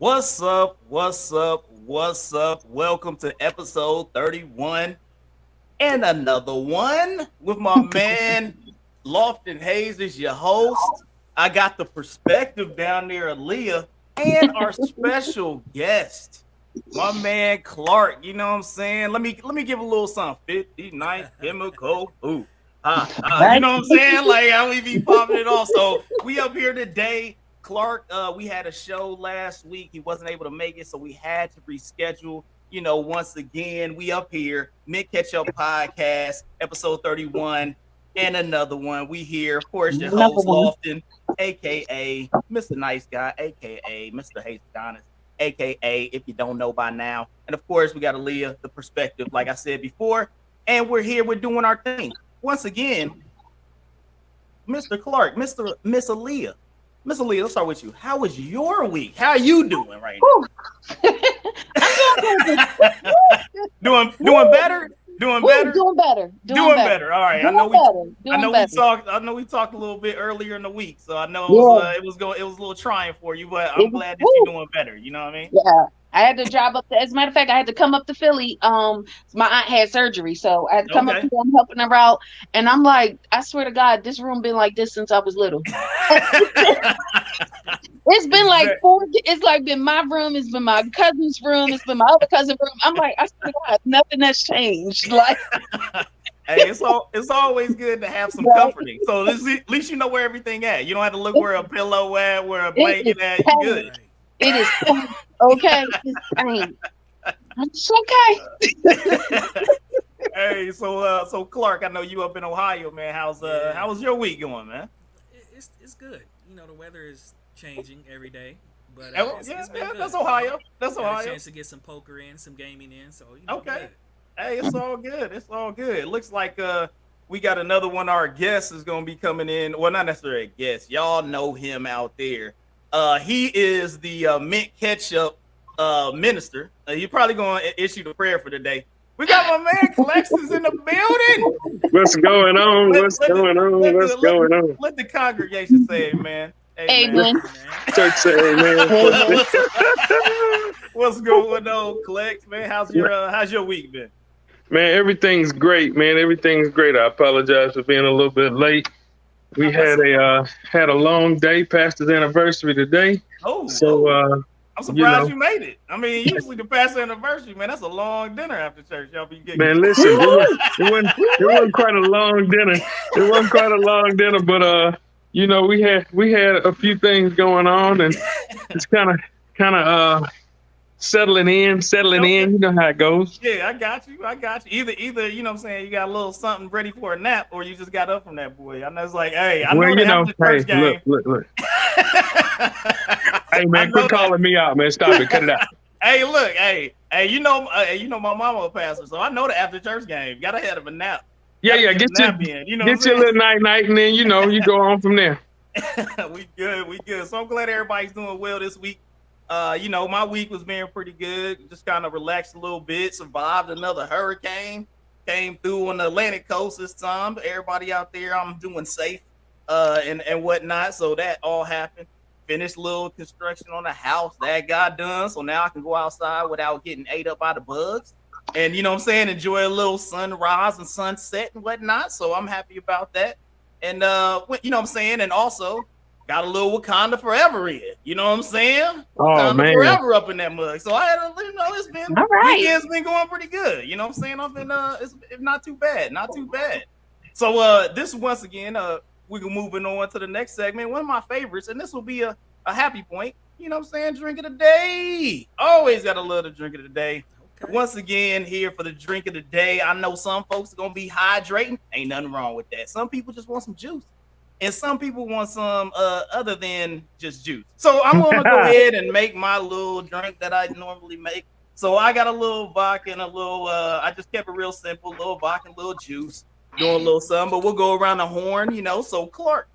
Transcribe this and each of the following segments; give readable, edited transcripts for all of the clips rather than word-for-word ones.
What's up? What's up? What's up? Welcome to episode 31 and another one with my man Lofton Hayes is your host. I got the perspective down there, Aaliyah, and our special guest, my man Clark. You know what I'm saying? Let me give a little something. 59th chemical. Ooh. You know what I'm saying? Like how we be popping it off. So we up here today. Clark, we had a show last week. He wasn't able to make it, so we had to reschedule. You know, once again, we up here, Ketchup Podcast, episode 31, and another one. We here, of course, your host, Lofton, aka Mr. Nice Guy, aka Mr. Hayes Adonis, aka if you don't know by now. And of course, we got Aaliyah, the perspective, like I said before. And we're here, we're doing our thing. Once again, Mr. Clark, Miss Aaliyah. Miss Aaliyah, let's start with you. How was your week? How are you doing right now? doing better? Doing better? Doing better. Doing better. All right. I know we talked a little bit earlier in the week, so I know it was a little trying for you, but I'm glad that you're doing better. You know what I mean? Yeah. I had to drive up. As a matter of fact, I had to come up to Philly. My aunt had surgery, so I had to come up here. I'm helping her out, and I'm like, I swear to God, this room been like this since I was little. It's been like it's like been my room, it's been my cousin's room, it's been my other cousin's room. I'm like, I swear to God, nothing has changed. Like, hey, it's always good to have some comforting. So at least you know where everything at. You don't have to look where a pillow at, where a blanket at. You good. It is okay. It's pain. It's okay. Hey, so Clark, I know you up in Ohio, man. How was your week going, man? It's good. You know, the weather is changing every day, but it's been good. That's Ohio. That's Ohio. Got a chance to get some poker in, some gaming in. So okay. Hey, it's all good. It's all good. It looks like we got another one. Our guest is gonna be coming in. Well, not necessarily a guest. Y'all know him out there. He is the mint ketchup minister. You're probably going to issue the prayer for today. We got my man Collections in the building. What's going on? What's going on? Let the congregation say it, man. Amen. Church say amen. What's going on, Collex, man? How's your week been? Man, everything's great, man. Everything's great. I apologize for being a little bit late. We had a long day, pastor's anniversary today. Oh, so I'm surprised you made it. I mean, usually the pastor anniversary, man, that's a long dinner after church. Y'all be getting. Man, listen, it wasn't quite a long dinner. It wasn't quite a long dinner, but you know, we had a few things going on, and it's kind of settling in. You know how it goes. Yeah, I got you. Either, you know what I'm saying, you got a little something ready for a nap, or you just got up from that boy. I know it's like, hey, I know the first game. Look. Hey, man, quit calling me out, man. Stop it. Cut it out. Hey, look, hey, you know my mama a pastor, so I know the after church game. Gotta have a nap. Yeah, get your little night, and then you go on from there. We good. So I'm glad everybody's doing well this week. You know, my week was being pretty good. Just kind of relaxed a little bit. Survived another hurricane. Came through on the Atlantic coast this time. Everybody out there, I'm doing safe and whatnot. So that all happened. Finished a little construction on the house. That got done. So now I can go outside without getting ate up by the bugs. And, you know what I'm saying, enjoy a little sunrise and sunset and whatnot. So I'm happy about that. And, you know what I'm saying? And also got a little Wakanda Forever in. You know what I'm saying? Oh, Wakanda man. Forever up in that mug. So I had it's been, all right. Weekend's been going pretty good. You know what I'm saying? I've been, it's not too bad. Not too bad. So this once again, we're moving on to the next segment. One of my favorites, and this will be a happy point. You know what I'm saying? Drink of the day. Always got to love the drink of the day. Okay. Once again, here for the drink of the day. I know some folks are going to be hydrating. Ain't nothing wrong with that. Some people just want some juice. And some people want some other than just juice. So I'm going to go ahead and make my little drink that I normally make. So I got a little vodka and a little, I just kept it real simple, little vodka and a little juice. Doing a little something, but we'll go around the horn, you know. So Clark,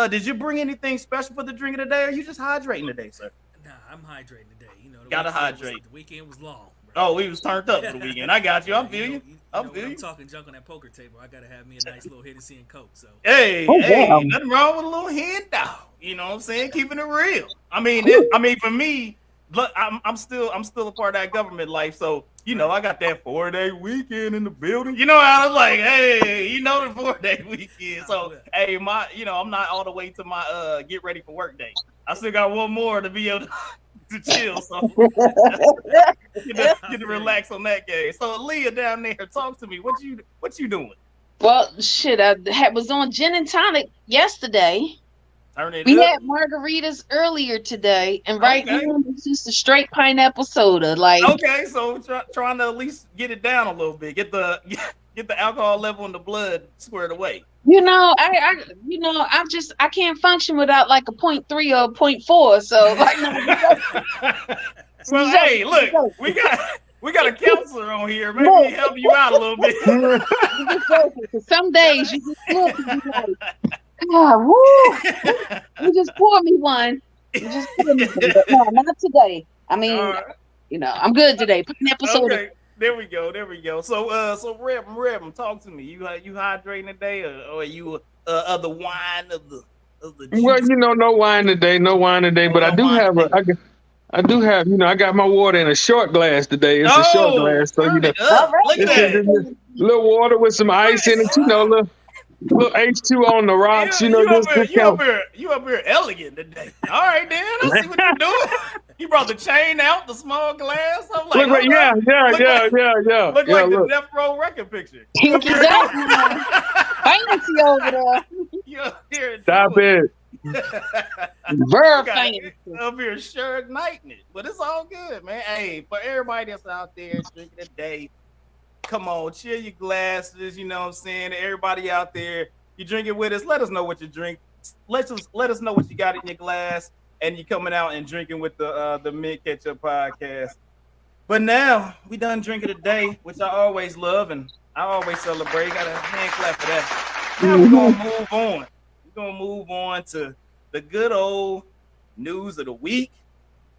did you bring anything special for the drink of the day, or are you just hydrating today, sir? Nah, I'm hydrating today. You know, gotta hydrate. The weekend was long. Bro. Oh, we was turned up for the weekend. I got you. I feel you. I'm talking junk on that poker table. I gotta have me a nice little Hennessy and Coke. So hey, nothing wrong with a little hand out. You know what I'm saying? Keeping it real. I mean, for me, look, I'm still a part of that government life. So, I got that 4-day weekend in the building. I was like, hey, the 4-day weekend. So, hey, I'm not all the way to my get ready for work day. I still got one more to be able to chill. So get to relax on that game. So Aaliyah down there, talk to me. What you doing? Well, shit, was on gin and tonic yesterday. We had margaritas earlier today, and now it's just a straight pineapple soda. So trying to at least get it down a little bit, get the alcohol level in the blood squared away. I can't function without like a 0.3 or a 0.4. So well, hey, look, we got a counselor on here. Maybe he help you out a little bit. Some days you just look and be like, God, woo! You just pour me one. No, not today. I mean, I'm good today. Pineapple soda. Okay, there we go. So Reb, talk to me. You hydrating today, or are you of the wine of the juice? Well, no wine today, but I do have I got my water in a short glass today. It's a short glass, so look at that. Little water with some ice in it, little H2 on the rocks, you up here elegant today. All right, then. I see what you're doing. You brought the chain out, the small glass. I'm like, look, yeah. Look like the Death Row record picture. Fancy over there. You up here? Stop it. Very fancy. Up here, sure igniting it, but it's all good, man. Hey, for everybody that's out there drinking today, come on, chill your glasses. You know what I'm saying? Everybody out there, you drink it with us. Let us know what you drink. Let us know what you got in your glass, and you coming out and drinking with the Mid Ketchup Podcast. But now we done drinking today, which I always love and I always celebrate. Got a hand clap for that. Now we're gonna move on. We're gonna move on to the good old news of the week,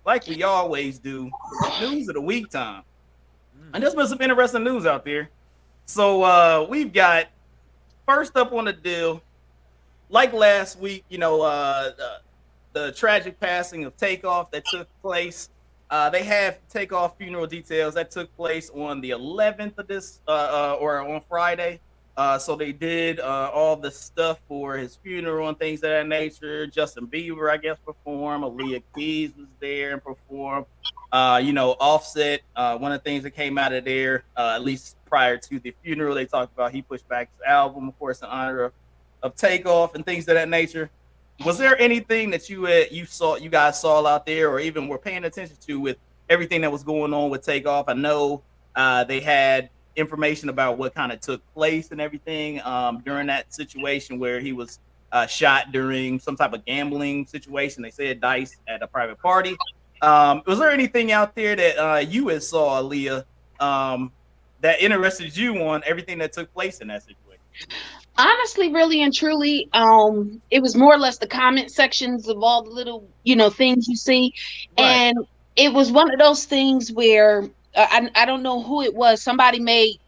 like we always do. News of the week time. And there's been some interesting news out there. So we've got first up on the deal, like last week, the tragic passing of Takeoff that took place. They have Takeoff funeral details that took place on the 11th of this, or on Friday. So they did all the stuff for his funeral and things of that nature. Justin Bieber, I guess, performed. Aaliyah Keys was there and performed. Offset, one of the things that came out of there, at least prior to the funeral, they talked about he pushed back his album, of course, in honor of Takeoff and things of that nature. Was there anything that you guys saw out there, or even were paying attention to with everything that was going on with Takeoff? I know they had information about what kind of took place and everything during that situation where he was shot during some type of gambling situation. They said dice at a private party. Was there anything out there that you had saw, Aaliyah, that interested you on everything that took place in that situation? Honestly, really and truly, it was more or less the comment sections of all the little, things you see. Right. And it was one of those things where I don't know who it was. Somebody made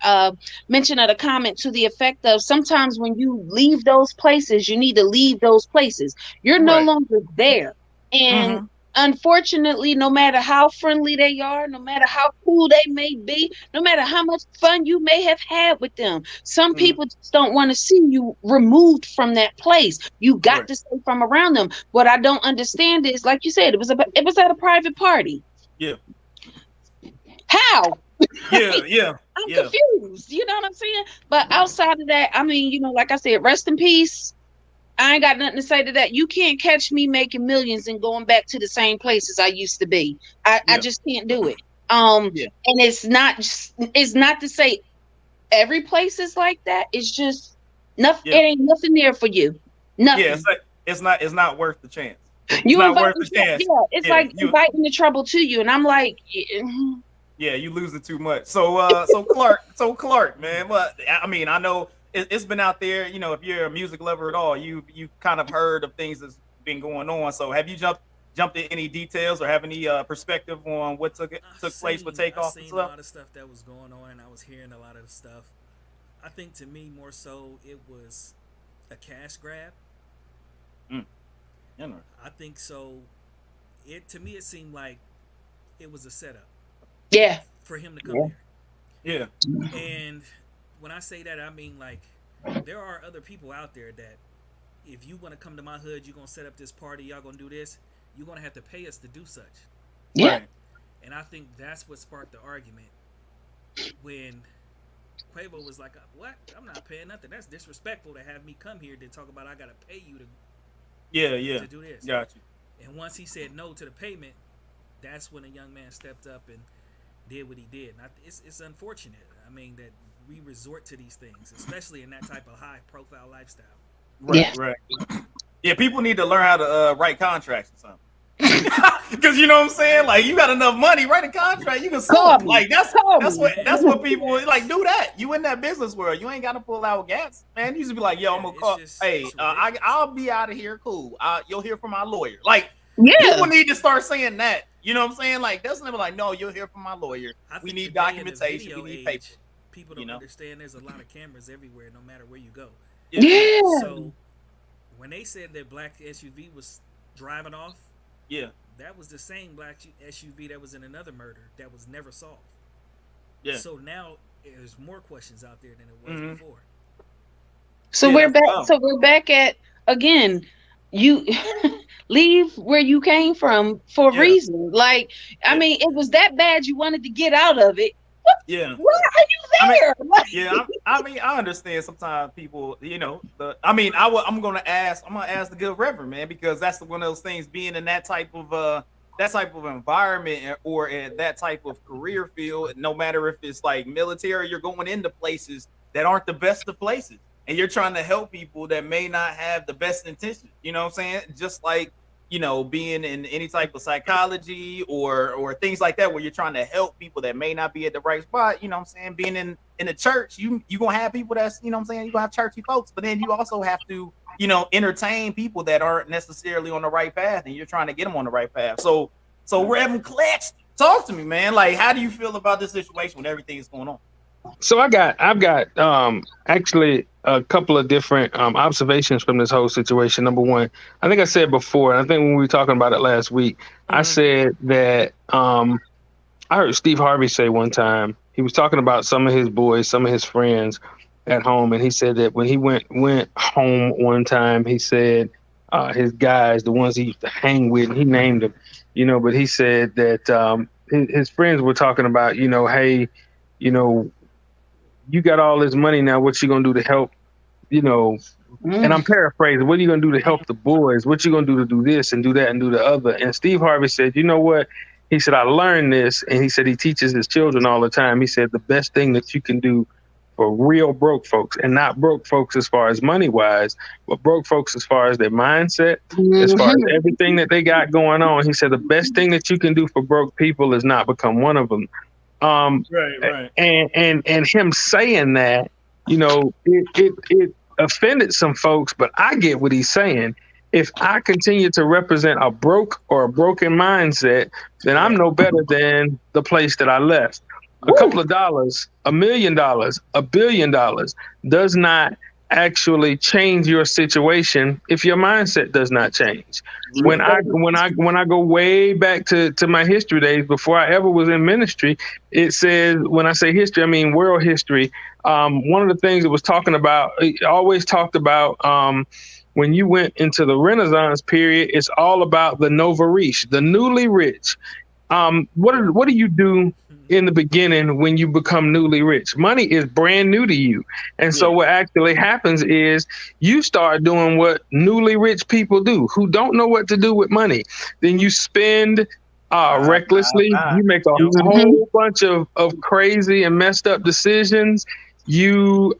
mention of a comment to the effect of, sometimes when you leave those places, you need to leave those places. You're no longer there. And unfortunately, no matter how friendly they are, no matter how cool they may be, no matter how much fun you may have had with them, some people just don't want to see you removed from that place. You got to stay from around them. What I don't understand is, like you said, it was at a private party. Yeah. How? Yeah. I'm confused. You know what I'm saying? But outside of that, I mean, like I said, rest in peace. I ain't got nothing to say to that. You can't catch me making millions and going back to the same places I used to be. I just can't do it. And it's not to say every place is like that. It's just nothing. It ain't nothing there for you. Nothing. Yeah, it's not worth the chance. You invite the chance. Yeah, it's like inviting the trouble to you, and I'm like, yeah, you lose it too much. So Clark, man. Well, I mean, I know it's been out there. If you're a music lover at all, you've kind of heard of things that's been going on. So have you jumped in any details or have any perspective on what took place with Takeoff? I've seen a lot of stuff that was going on, and I was hearing a lot of the stuff. I think to me, more so, it was a cash grab. I think so. It seemed like it was a setup. Yeah. For him to come Yeah. here. And when I say that, I mean like there are other people out there that if you want to come to my hood, you're gonna set up this party, y'all gonna do this, you're gonna have to pay us to do such. Yeah. Right. And I think that's what sparked the argument when Quavo was like, "What? I'm not paying nothing. That's disrespectful to have me come here to talk about I gotta pay you to Yeah. to do this." Got you. And once he said no to the payment, that's when a young man stepped up and did what he did. And it's unfortunate. I mean that we resort to these things, especially in that type of high profile lifestyle. Right. Yeah. Right. Yeah. People need to learn how to write contracts or something. Because you know what I'm saying, like you got enough money, write a contract, you can sue them. Like that's what people like. Do that. You in that business world, you ain't got to pull out gas, man. You just be like, yo, I'm gonna call. Hey, I'll be out of here. Cool. You'll hear from my lawyer. Like people need to start saying that. You know what I'm saying? Like that's never like, no, you'll hear from my lawyer. We need documentation. We need paper. People don't understand. There's a lot of cameras everywhere, no matter where you go. Yeah. So when they said that black SUV was driving off. Yeah, that was the same black SUV that was in another murder that was never solved. Yeah. So now there's more questions out there than it was before. So we're back. So we're back at again. You leave where you came from for a reason. Like I mean, it was that bad. You wanted to get out of it. Yeah. Why are you there? I mean, I understand sometimes people, I'm gonna ask the good reverend, man, because that's one of those things. Being in that type of environment or in that type of career field, no matter if it's like military, you're going into places that aren't the best of places, and you're trying to help people that may not have the best intentions. You know what I'm saying? Just like being in any type of psychology or things like that, where you're trying to help people that may not be at the right spot. You know what I'm saying? Being in the church, you gonna have people that's, you know what I'm saying, you're gonna have churchy folks, but then you also have to, entertain people that aren't necessarily on the right path, and you're trying to get them on the right path. So Reverend Clutch, talk to me, man. Like, how do you feel about this situation when everything is going on? So I've got actually a couple of different observations from this whole situation. Number one, I think I said before, and I think when we were talking about it last week, I said that I heard Steve Harvey say one time, he was talking about some of his boys, some of his friends at home, and he said that when he went home one time, he said his guys, the ones he used to hang with, and he named them, but he said that his friends were talking about, hey, you got all this money now, what you gonna do to help, and I'm paraphrasing, what are you gonna do to help the boys? What you gonna do to do this and do that and do the other? And Steve Harvey said, you know what? He said, I learned this, and he said he teaches his children all the time. He said the best thing that you can do for real broke folks, and not broke folks as far as money wise, but broke folks as far as their mindset, as far as everything that they got going on. He said the best thing that you can do for broke people is not become one of them. Right. And him saying that, it offended some folks, but I get what he's saying. If I continue to represent a broke or a broken mindset, then I'm no better than the place that I left. A couple of dollars, $1 million, $1 billion does not actually change your situation if your mindset does not change. When I go way back to my history days before I ever was in ministry, it says, when I say history, I mean world history. One of the things it was talking about, it always talked about when you went into the Renaissance period, it's all about the nouveau riche, the newly rich. What do you do in the beginning when you become newly rich? Money is brand new to you. And so what actually happens is you start doing what newly rich people do who don't know what to do with money. Then you spend recklessly. You make a whole bunch of crazy and messed up decisions. You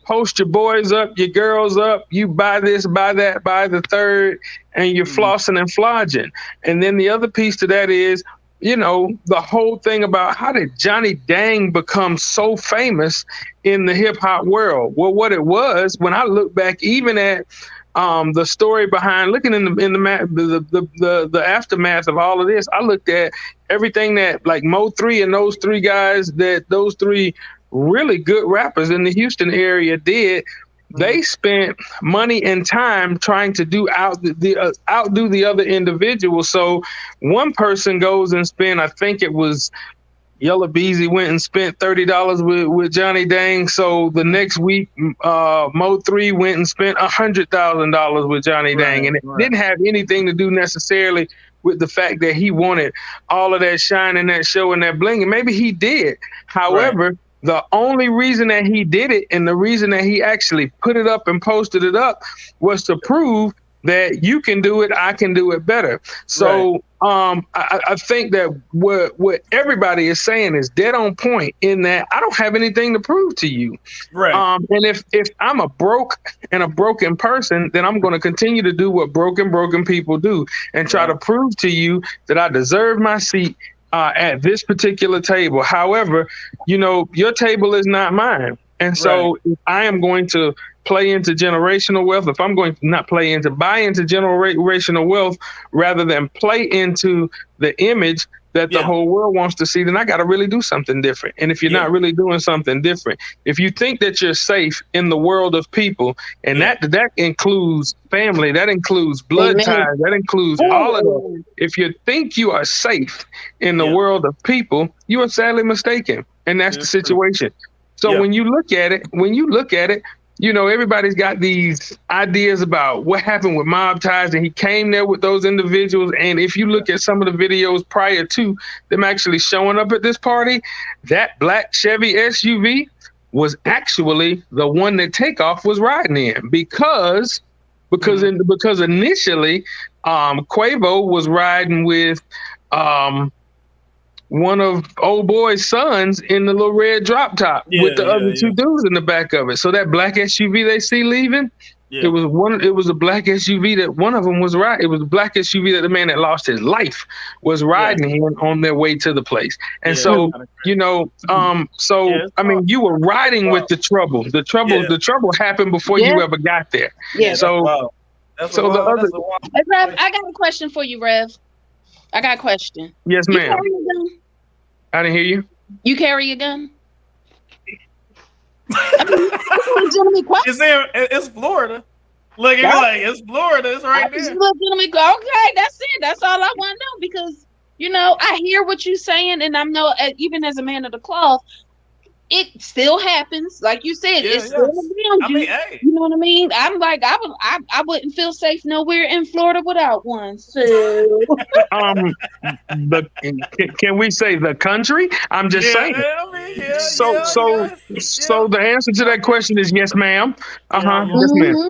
post your boys up, your girls up, you buy this, buy that, buy the third, and you're flossing and flogging. And then the other piece to that is, the whole thing about how did Johnny Dang become so famous in the hip hop world? Well, what it was, when I look back even at the story behind looking in the aftermath of all of this, I looked at everything that like Mo3 and those three guys, that those three really good rappers in the Houston area did. they spent money and time trying to outdo the other individual. So one person goes and spend, I think it was Yellow Beezy went and spent $30 with Johnny Dang. So the next week, Mo 3 went and spent $100,000 with Johnny Dang. And it didn't have anything to do necessarily with the fact that he wanted all of that shine and that show and that bling. And maybe he did. However, the only reason that he did it and the reason that he actually put it up and posted it up was to prove that you can do it, I can do it better. So I think that what everybody is saying is dead on point in that I don't have anything to prove to you. And if I'm a broken person, then I'm going to continue to do what broken people do and try to prove to you that I deserve my seat at this particular table. However, your table is not mine. And so if I am going to play into generational wealth, if I'm going to buy into generational wealth rather than play into the image that the whole world wants to see, then I got to really do something different. And if you're not really doing something different, if you think that you're safe in the world of people, and that includes family, that includes blood ties, that includes all of that. If you think you are safe in the world of people, you are sadly mistaken. And that's the situation. So when you look at it, everybody's got these ideas about what happened with Mob Ties, and he came there with those individuals. And if you look at some of the videos prior to them actually showing up at this party, that black Chevy SUV was actually the one that Takeoff was riding in because initially Quavo was riding with one of old boy's sons in the little red drop top with the other two dudes in the back of it. So that black SUV they see leaving, it was a black SUV that one of them was riding. It was a black SUV that the man that lost his life was riding in on their way to the place. And so, I mean, you were riding with the trouble. The trouble happened before you ever got there. Yeah. So, Hey, Rev, I got a question for you, Rev. I got a question. Yes, ma'am. You carry a gun? I didn't hear you. You carry a gun? I mean, it's Florida. Look, you're like, it's Florida. It's right there. Okay, that's it. That's all I want to know because, I hear what you're saying, and I know even as a man of the cloth, it still happens. Like you said, it's still around you. You know what I mean? I'm like, I wouldn't feel safe nowhere in Florida without one. So, can we say the country? I'm just saying. So the answer to that question is yes, ma'am. Yes, ma'am.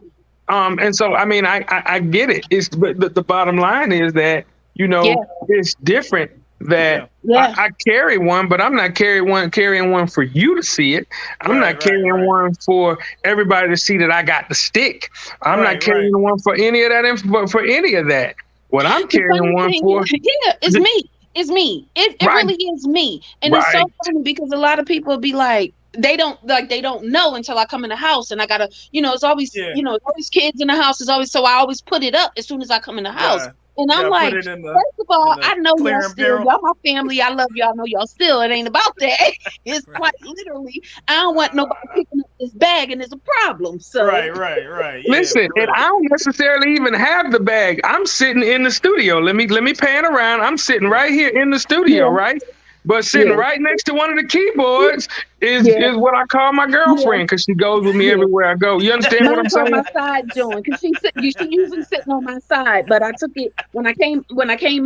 And so, I mean, I get it. But the bottom line is that, it's different that I carry one, but I'm not carrying one for you to see it. I'm not carrying one for everybody to see that I got the stick. I'm not carrying one for any of that. What I'm carrying one for, it's me. It's me. It really is me. And it's so funny because a lot of people be like, they don't know until I come in the house, and I gotta, it's always, always kids in the house. Is always, so I always put it up as soon as I come in the house. And I'm like, first of all, I know y'all still, y'all my family. I love y'all. I know y'all still. It ain't about that. It's quite literally, I don't want nobody picking up this bag and it's a problem. So right. Listen, and I don't necessarily even have the bag. I'm sitting in the studio. Let me pan around. I'm sitting right here in the studio, right? But sitting right next to one of the keyboards is what I call my girlfriend because she goes with me everywhere I go. You understand what I'm saying? My side joint because she usually sitting on my side, but I took it when I came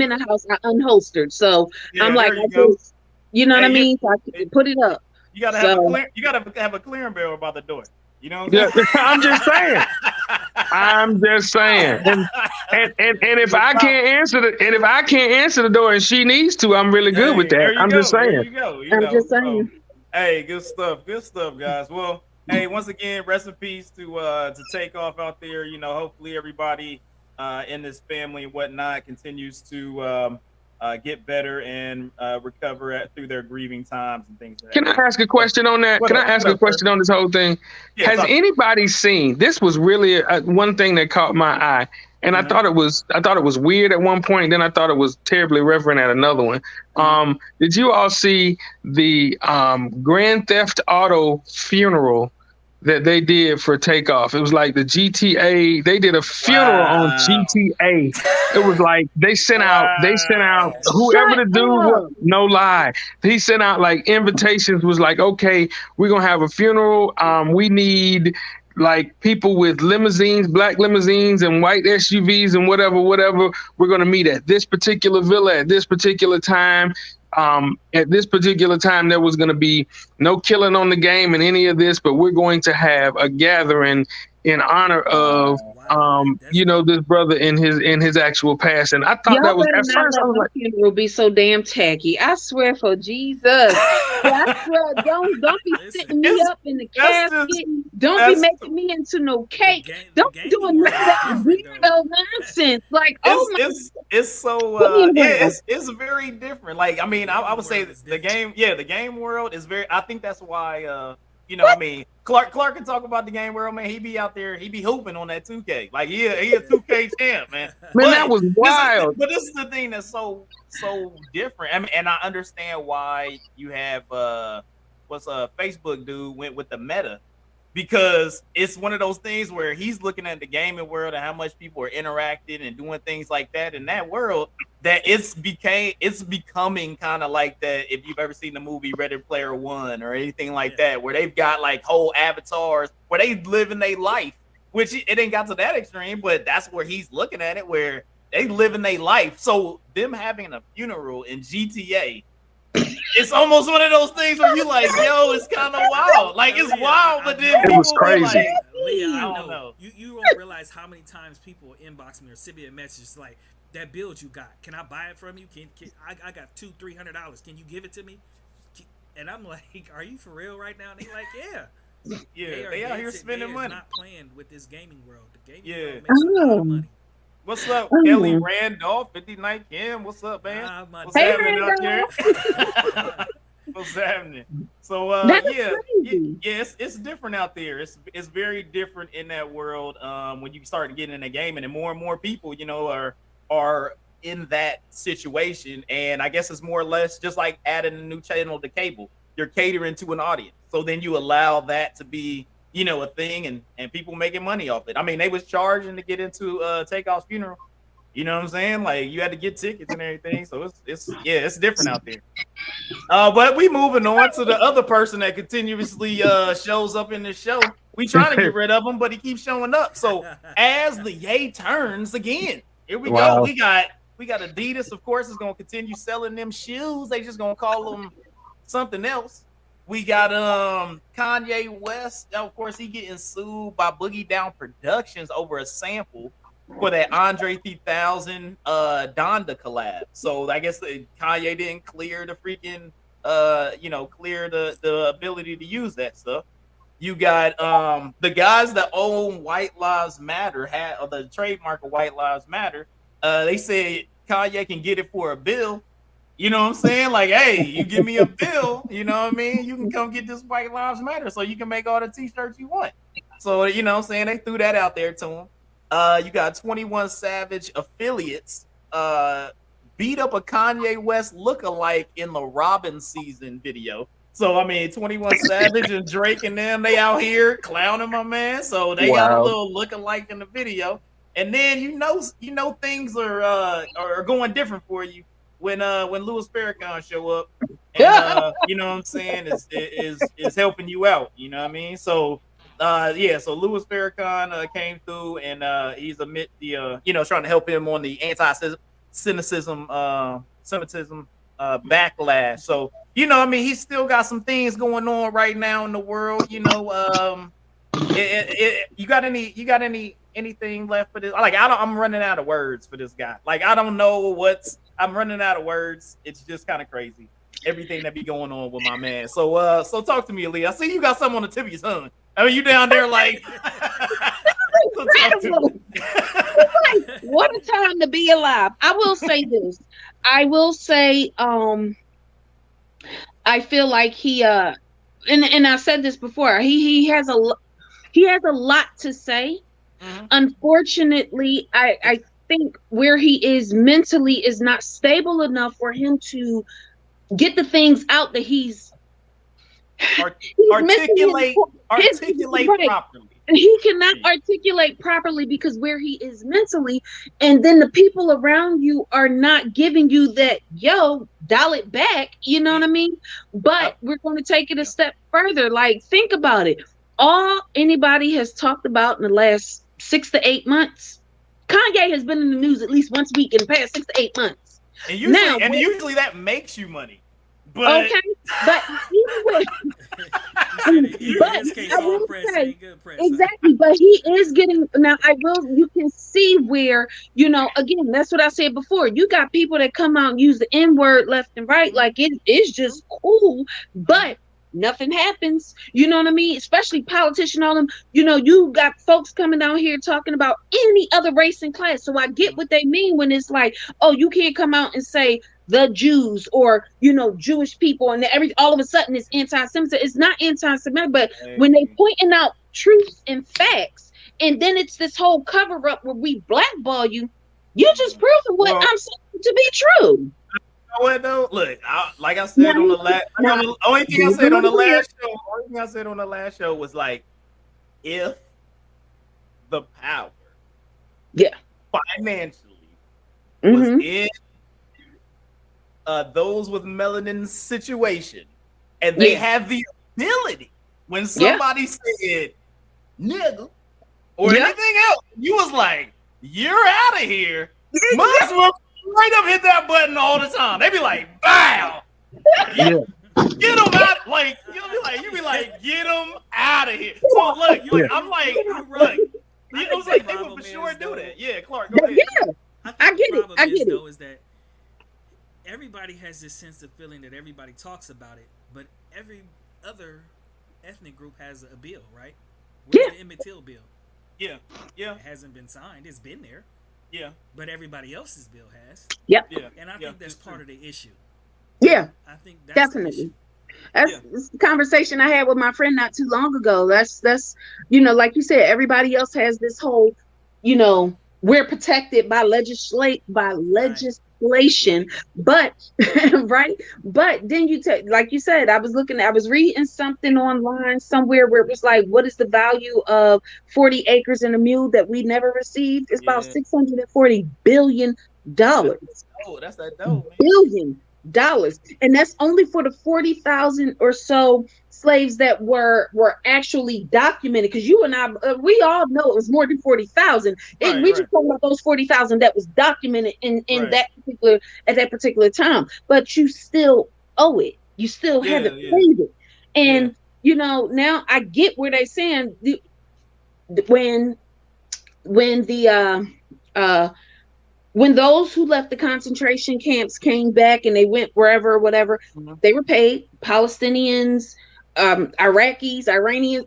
in the house. I unholstered, so I'm like, you know what I mean? So I put it up. You gotta have a clearing barrel by the door. You know what I'm saying? I'm just saying. And if I can't answer the door and she needs to, I'm really good with that. I'm just saying. I'm just saying. Hey, good stuff, guys. Well, hey, once again, rest in peace to Takeoff out there. Hopefully everybody in this family and whatnot continues to get better and recover through their grieving times and things like that. Can I ask a question on that? Can I ask a question on this whole thing? Has anybody seen, this was really one thing that caught my eye, and I thought it was weird at one point, then I thought it was terribly reverent at another one. Did you all see the Grand Theft Auto funeral that they did for Takeoff. It was like the GTA. They did a funeral on GTA. It was like they sent out whoever the dude was. No lie, he sent out like invitations. Was like, okay, we're gonna have a funeral. We need like people with limousines, black limousines, and white SUVs and whatever. We're gonna meet at this particular villa at this particular time. At this particular time, there was going to be no killing on the game and any of this, but we're going to have a gathering in honor of, this brother in his actual passing. I thought that was at first. I was like, it will be so damn tacky. I swear for Jesus. I swear, don't be sitting me up in the casket. Don't be making me into no cake. Don't be doing that weirdo nonsense. Like, it's so it's very different. Like, I mean, I would say the game world is very. I think that's why. I mean, Clark can talk about the game world, man. He be out there, he be hooping on that 2K. Like, he a 2K champ, man. Man, that was wild. But this is the thing that's so different. I mean, and I understand why you have Facebook dude went with the meta, because it's one of those things where he's looking at the gaming world and how much people are interacting and doing things like that in that world, that it's becoming kind of like that. If you've ever seen the movie Ready Player One or anything like that, where they've got like whole avatars where they live in their life, which it ain't got to that extreme, but that's where he's looking at it, where they live in their life. So them having a funeral in GTA, it's almost one of those things where you like, yo, it's kind of wild. Like, it's wild, but then it was crazy. Like, Leah, I don't know. You don't realize how many times people inbox me or send me a message like, that build you got, can I buy it from you? Can I got $200-$300? Can you give it to me? And I'm like, are you for real right now? And they like, yeah. They out here spending money. Not playing with this gaming world. The gaming world makes a lot of money. What's up, Kelly Randolph, 59 Kim? What's up, man? What's happening out here? What's happening? So it's different out there. It's very different in that world when you start getting in the game, and more and more people, are in that situation. And I guess it's more or less just like adding a new channel to cable. You're catering to an audience, so then you allow that to be a thing, and people making money off it. I mean, they was charging to get into Takeoff's funeral. You know what I'm saying? Like, you had to get tickets and everything. So it's different out there. But we moving on to the other person that continuously shows up in this show. We trying to get rid of him, but he keeps showing up. So as the yay turns again, here we go. We got Adidas, of course, is gonna continue selling them shoes. They just gonna call them something else. We got Kanye West. Of course, he getting sued by Boogie Down Productions over a sample for that Andre 3000 Donda collab. So I guess Kanye didn't clear the freaking clear the ability to use that stuff. You got the guys that own White Lives Matter or the trademark of White Lives Matter. They said Kanye can get it for a bill. You know what I'm saying? Like, hey, you give me a bill, you know what I mean? You can come get this White Lives Matter so you can make all the t-shirts you want. So, you know what I'm saying? They threw that out there to him. You got 21 Savage affiliates beat up a Kanye West lookalike in the Robin season video. So, I mean, 21 Savage and Drake and them, they out here clowning my man. So they got a little lookalike in the video. And then you know things are going different for you when Louis Farrakhan show up, and you know what I'm saying, is helping you out, you know what I mean? So so Louis Farrakhan came through, and he's trying to help him on the anti-Semitism backlash. So you know, I mean, he's still got some things going on right now in the world, you know. You got anything left for this? Like, I'm running out of words for this guy. Like, I don't know I'm running out of words. It's just kind of crazy, everything that be going on with my man. So talk to me, Aaliyah. I see you got something on the tip of your tongue. I mean, you down there like incredible. What a time to be alive. I will say this. I will say, I feel like he and I said this before. He has a lot to say. Mm-hmm. Unfortunately, I think where he is mentally is not stable enough for him to get the things out that he's articulate right. properly. He cannot articulate properly because where he is mentally, and then the people around you are not giving you that, yo, dial it back. You know what I mean? But we're going to take it a step further. Like, think about it. All anybody has talked about in the last 6 to 8 months, Kanye has been in the news at least once a week in the past 6 to 8 months. And usually that makes you money. But okay, but even with exactly, but he is getting now. You can see where, again, that's what I said before. You got people that come out and use the N-word left and right, like it is just cool, but nothing happens. You know what I mean? Especially politicians, all them. You got folks coming down here talking about any other race and class. So I get what they mean when it's like, oh, you can't come out and say the Jews or Jewish people, and all of a sudden it's anti-Semitic. It's not anti-Semitic, but when they pointing out truths and facts, and then it's this whole cover up where we blackball you just proving what I'm saying to be true. You know what though? Look, like I said on the last, the only thing I said on the last show was like, if the power, financially was in those with melanin situation, and they have the ability, when somebody said nigga or anything else, you was like, you're out of here. Might as well right up hit that button all the time. They be like, bow. Get them out. Like you be like, get them out of here. So look, I'm like, look, it was like they would for sure do that. Yeah, Clark, go ahead. I get it. Though, is that everybody has this sense of feeling that everybody talks about it, but every other ethnic group has a bill, right? Where's the Emmett Till bill? Yeah. It hasn't been signed. It's been there. Yeah. But everybody else's bill has. Yep. Yeah. And I think that's part of the issue. Yeah. I think that's definitely. That's the conversation I had with my friend not too long ago. That's like you said, everybody else has this whole, we're protected by legislation, but right. But then like you said, I was reading something online somewhere where it was like, what is the value of 40 acres and a mule that we never received? It's about $640 billion. Oh, that's that dope, man. $1 billion. And that's only for the 40,000 or so slaves that were actually documented, because you and I, we all know it was more than 40,000. We just talking about those 40,000 that was documented in at that particular time. But you still owe it. You still haven't paid it. And now I get where they're saying when those who left the concentration camps came back and they went wherever or whatever, they were paid. Palestinians, Iraqis, Iranians,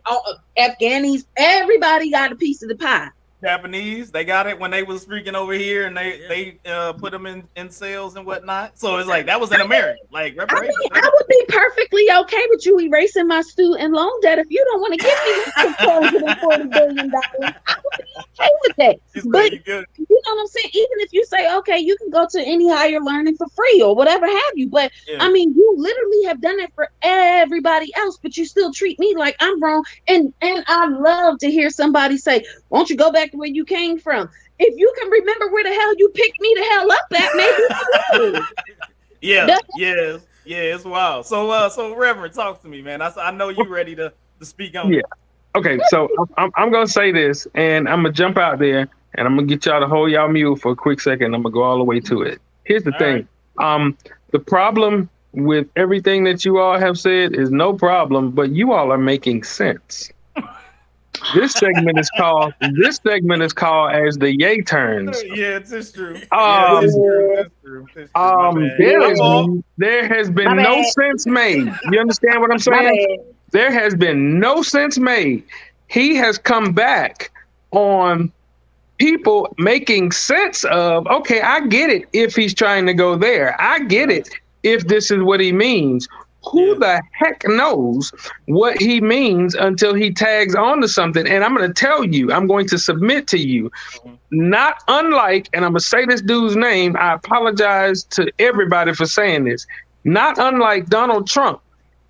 Afghanis, everybody got a piece of the pie. Japanese, they got it when they was freaking over here, and they put them in cells and whatnot. So it's like that was in America, like reparations. I would be perfectly okay with you erasing my student loan debt if you don't want to give me $640 billion. I would be okay with that. But you know what I'm saying? Even if you say, okay, you can go to any higher learning for free or whatever have you, but I mean, you literally have done it for everybody else, but you still treat me like I'm wrong. And I love to hear somebody say, won't you go back to where you came from? If you can remember where the hell you picked me the hell up at, maybe. It's wild. So Reverend, talk to me, man. I know you ready to speak on it. Okay, so I'm gonna say this, and I'm gonna jump out there, and I'm gonna get y'all to hold y'all mule for a quick second. I'm gonna go all the way to it. Here's the thing. The problem with everything that you all have said is no problem, but you all are making sense. This segment is called as the yay turns. Yeah, it's true. There has been no sense made. You understand what I'm saying? There has been no sense made. He has come back on people making sense of, okay, I get it if he's trying to go there. I get it if this is what he means. Who the heck knows what he means until he tags on to something? And I'm going to tell you, I'm going to submit to you, not unlike, and I'm going to say this dude's name, I apologize to everybody for saying this, not unlike Donald Trump.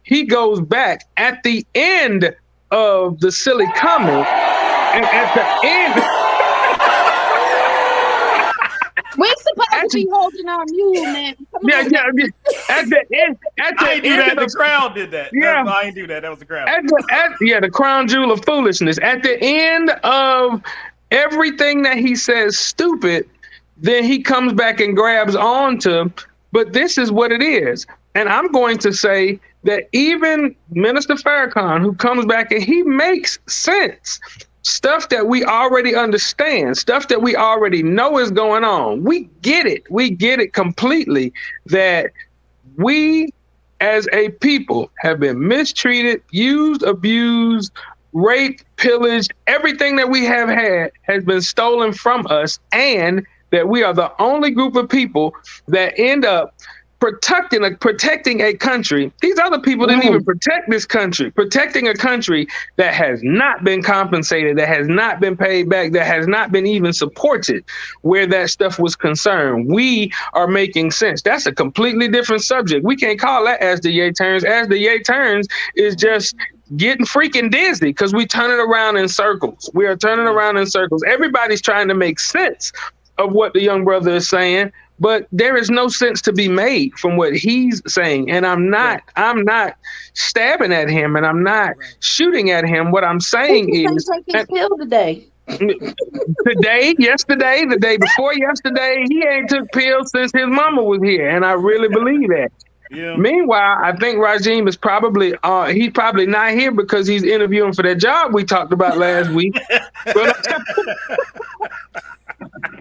he goes back at the end of the silly comment, and at the end. We're supposed to be holding our mule, man. Come on. Yeah. At the end, I ain't do that. The crowd did that. Yeah. No, I ain't do that. That was the crowd. The crown jewel of foolishness. At the end of everything that he says stupid, then he comes back and grabs onto, but this is what it is. And I'm going to say that even Minister Farrakhan, who comes back and he makes sense. Stuff that we already understand, stuff that we already know is going on. We get it. We get it completely that we as a people have been mistreated, used, abused, raped, pillaged. Everything that we have had has been stolen from us, and that we are the only group of people that end up protecting a country. These other people didn't even protect this country, protecting a country that has not been compensated, that has not been paid back, that has not been even supported where that stuff was concerned. We are making sense. That's a completely different subject. We can't call that As the Yay Turns. As the Yay Turns is just getting freaking dizzy because we turn it around in circles. We are turning around in circles. Everybody's trying to make sense of what the young brother is saying, but there is no sense to be made from what he's saying. And I'm not stabbing at him, and I'm not shooting at him. What I'm saying is take his pill today. Today, yesterday, the day before yesterday, he ain't took pills since his mama was here. And I really believe that. Yeah. Meanwhile, I think Rajim is probably he's probably not here because he's interviewing for that job we talked about last week.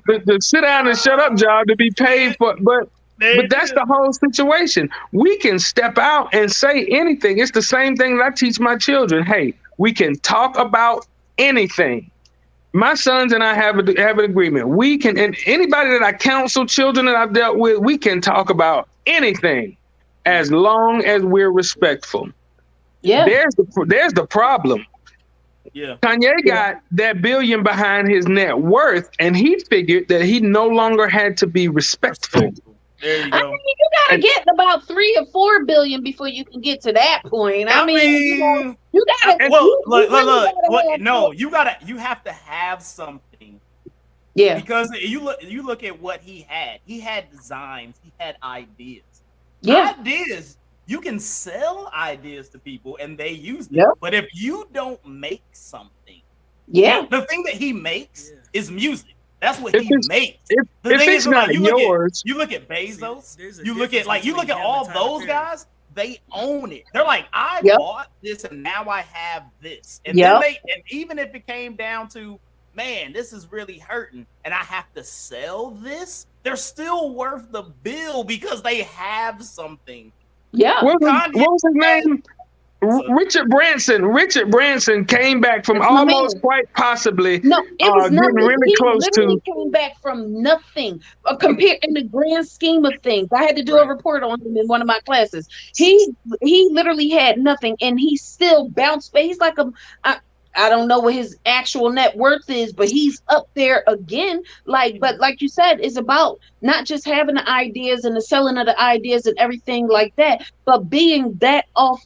The sit down and shut up job to be paid for, but that's the whole situation. We can step out and say anything. It's the same thing that I teach my children. Hey, we can talk about anything. My sons and I have an agreement. We can, and anybody that I counsel, children that I've dealt with, we can talk about anything as long as we're respectful. Yeah. There's the problem. Yeah. Kanye got that billion behind his net worth, and he figured that he no longer had to be respectful. There you go. I mean, you gotta get about 3 or 4 billion before you can get to that point. I mean you gotta. Well, look. No, you have to have something. Yeah. Because you look at what he had. He had designs. He had ideas. Yeah. Ideas. You can sell ideas to people and they use them. Yep. But if you don't make something, the thing that he makes is music. That's what he makes. If it's not yours, you look at Bezos. You look at all those guys. They own it. They're like, I bought this and now I have this. And then and even if it came down to, man, this is really hurting and I have to sell this, they're still worth the bill because they have something. Yeah. What was his name? Richard Branson. Richard Branson came back from almost quite possibly. No, it was nothing. Really close to. Came back from nothing compared in the grand scheme of things. I had to do a report on him in one of my classes. He literally had nothing, and he still bounced back. He's like I don't know what his actual net worth is, but he's up there again. But like you said, it's about not just having the ideas and the selling of the ideas and everything like that, but being that off.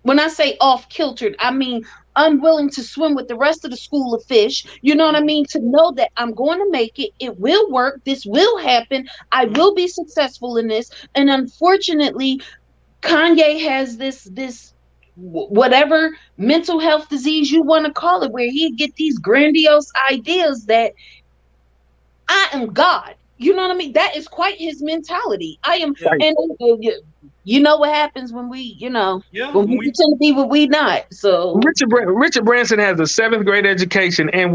When I say off kiltered, I mean unwilling to swim with the rest of the school of fish. You know what I mean? To know that I'm going to make it. It will work. This will happen. I will be successful in this. And unfortunately, Kanye has this whatever mental health disease you want to call it, where he get these grandiose ideas that I am God. You know what I mean? That is quite his mentality. I am, and you know what happens when we, when we pretend to be what we not. So Richard Branson has a 7th grade education and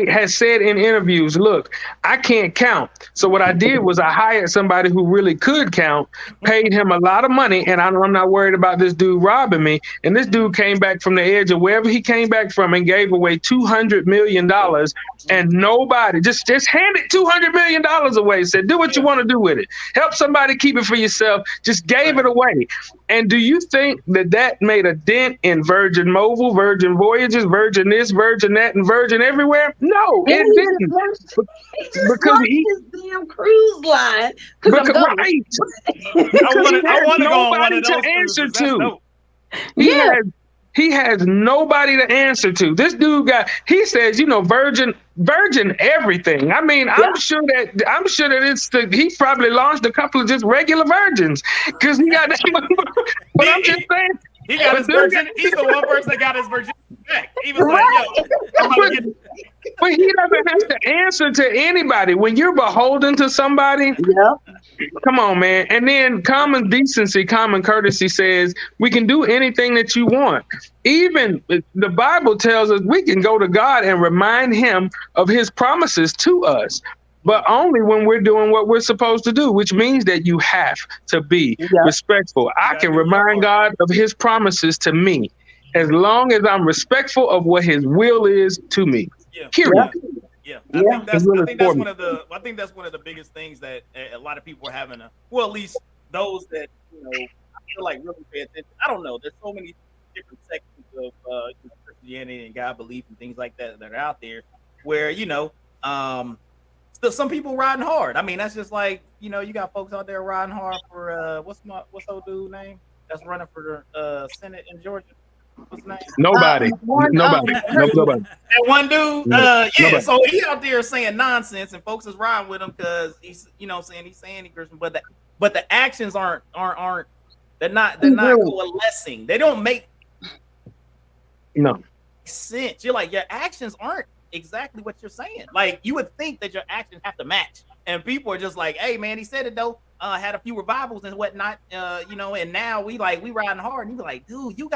has said in interviews, look, I can't count. So what I did was I hired somebody who really could count, paid him a lot of money, and I'm not worried about this dude robbing me. And this dude came back from the edge of wherever he came back from and gave away $200 million. And nobody just handed $200 million away. Said, do what you want to do with it. Help somebody, keep it for yourself. Just gave it away. And do you think that made a dent in Virgin Mobile, Virgin Voyages, Virgin this, Virgin that, and Virgin everywhere? No, it didn't. Because his damn cruise line. Right. I want to go on one of those to answer to. He has nobody to answer to. This dude he says, virgin everything. I mean, I'm sure that he probably launched a couple of just regular virgins because he got that. But I'm just saying. He got his virgin. He's the one person that got his virginity back. He was like, yo. But he doesn't have to answer to anybody. When you're beholden to somebody, come on, man. And then common decency, common courtesy says we can do anything that you want. Even the Bible tells us we can go to God and remind him of his promises to us. But only when we're doing what we're supposed to do, which means that you have to be respectful. I can remind God of his promises to me as long as I'm respectful of what his will is to me. Period. I think that's one of the biggest things that a lot of people are having at least those that I feel like really pay attention. I don't know. There's so many different sections of Christianity and God belief and things like that are out there where still some people riding hard. I mean, that's just like you got folks out there riding hard for what's old dude name that's running for the Senate in Georgia. What's his name? Nobody. That one dude. So he out there saying nonsense, and folks is riding with him because he's saying he's Christian, but the actions aren't they're not coalescing. They don't make sense. You're like, your actions aren't exactly what you're saying. Like, you would think that your actions have to match, and people are just like, hey man, he said it though. Had a few revivals and whatnot, and now we riding hard, and you be like, dude, your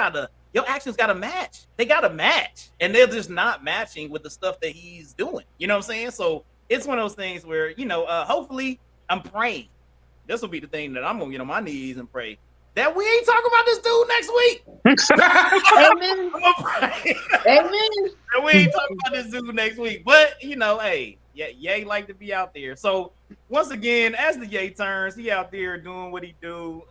actions gotta match. They gotta match, and they're just not matching with the stuff that he's doing. You know what I'm saying? So it's one of those things where hopefully I'm praying. This will be the thing that I'm gonna get on my knees and pray that we ain't talking about this dude next week. Amen. I'm gonna pray. Amen. That we ain't talking about this dude next week. But hey, Ye like to be out there. So once again, as the Ye turns, he out there doing what he do,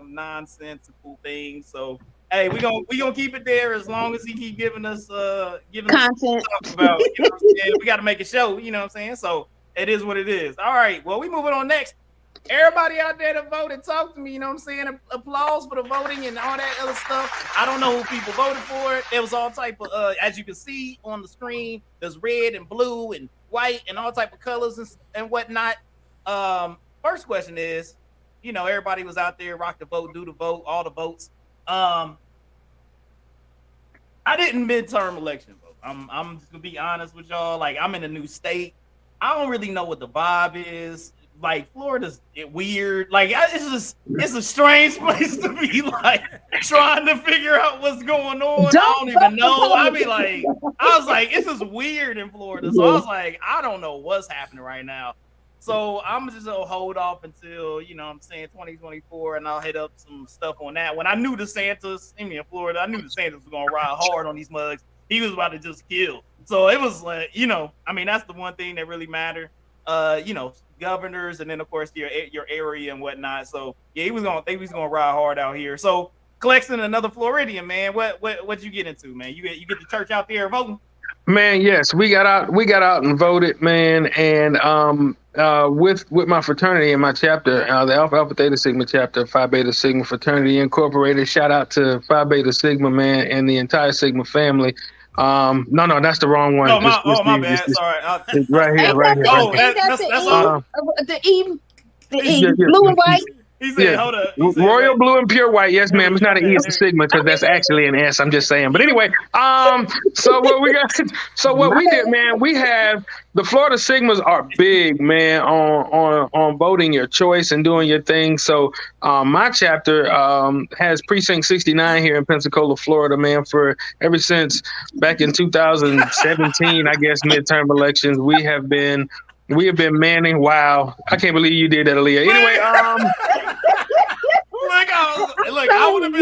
nonsensical things. So hey, we gonna keep it there as long as he keep giving us content. About, we got to make a show. You know what I'm saying? So it is what it is. All right. Well, we moving on next. Everybody out there that voted, talk to me. You know what I'm saying? Applause for the voting and all that other stuff. I don't know who people voted for. There was all type of, as you can see on the screen, there's red and blue and white and all type of colors and whatnot. First question is, everybody was out there, rock the vote, do the vote, all the votes. I didn't midterm election vote. I'm just gonna be honest with y'all. Like, I'm in a new state. I don't really know what the vibe is. Like, Florida's weird. Like, it's a strange place to be, like, trying to figure out what's going on. I don't even know. I was like, this is weird in Florida. So I was like, I don't know what's happening right now. So I'm just gonna hold off until, 2024, and I'll hit up some stuff on that. When I knew DeSantis, in Florida, I knew DeSantis was gonna ride hard on these mugs. He was about to just kill. So it was like, that's the one thing that really mattered. Governors, and then of course your area and whatnot. So yeah, he was gonna ride hard out here. So Clexton, another Floridian, man, what you get into, man? You get the church out there voting? Man, yes, we got out and voted, man, and with my fraternity and my chapter, the Alpha Theta Sigma chapter, Phi Beta Sigma Fraternity Incorporated. Shout out to Phi Beta Sigma, man, and the entire Sigma family. No, that's the wrong one. My bad. Sorry. Right here. Oh, that's the E, blue and white. He said, hold up. Royal blue and pure white. Yes, ma'am. It's not an E, it's a Sigma because that's actually an S. I'm just saying. But anyway, so what we did, man, we have the Florida Sigmas are big, man, on voting your choice and doing your thing. So my chapter has precinct 69 here in Pensacola, Florida, man, for ever since back in 2017, I guess, midterm elections. We have been manning. Wow. I can't believe you did that, Aaliyah. Anyway, I would have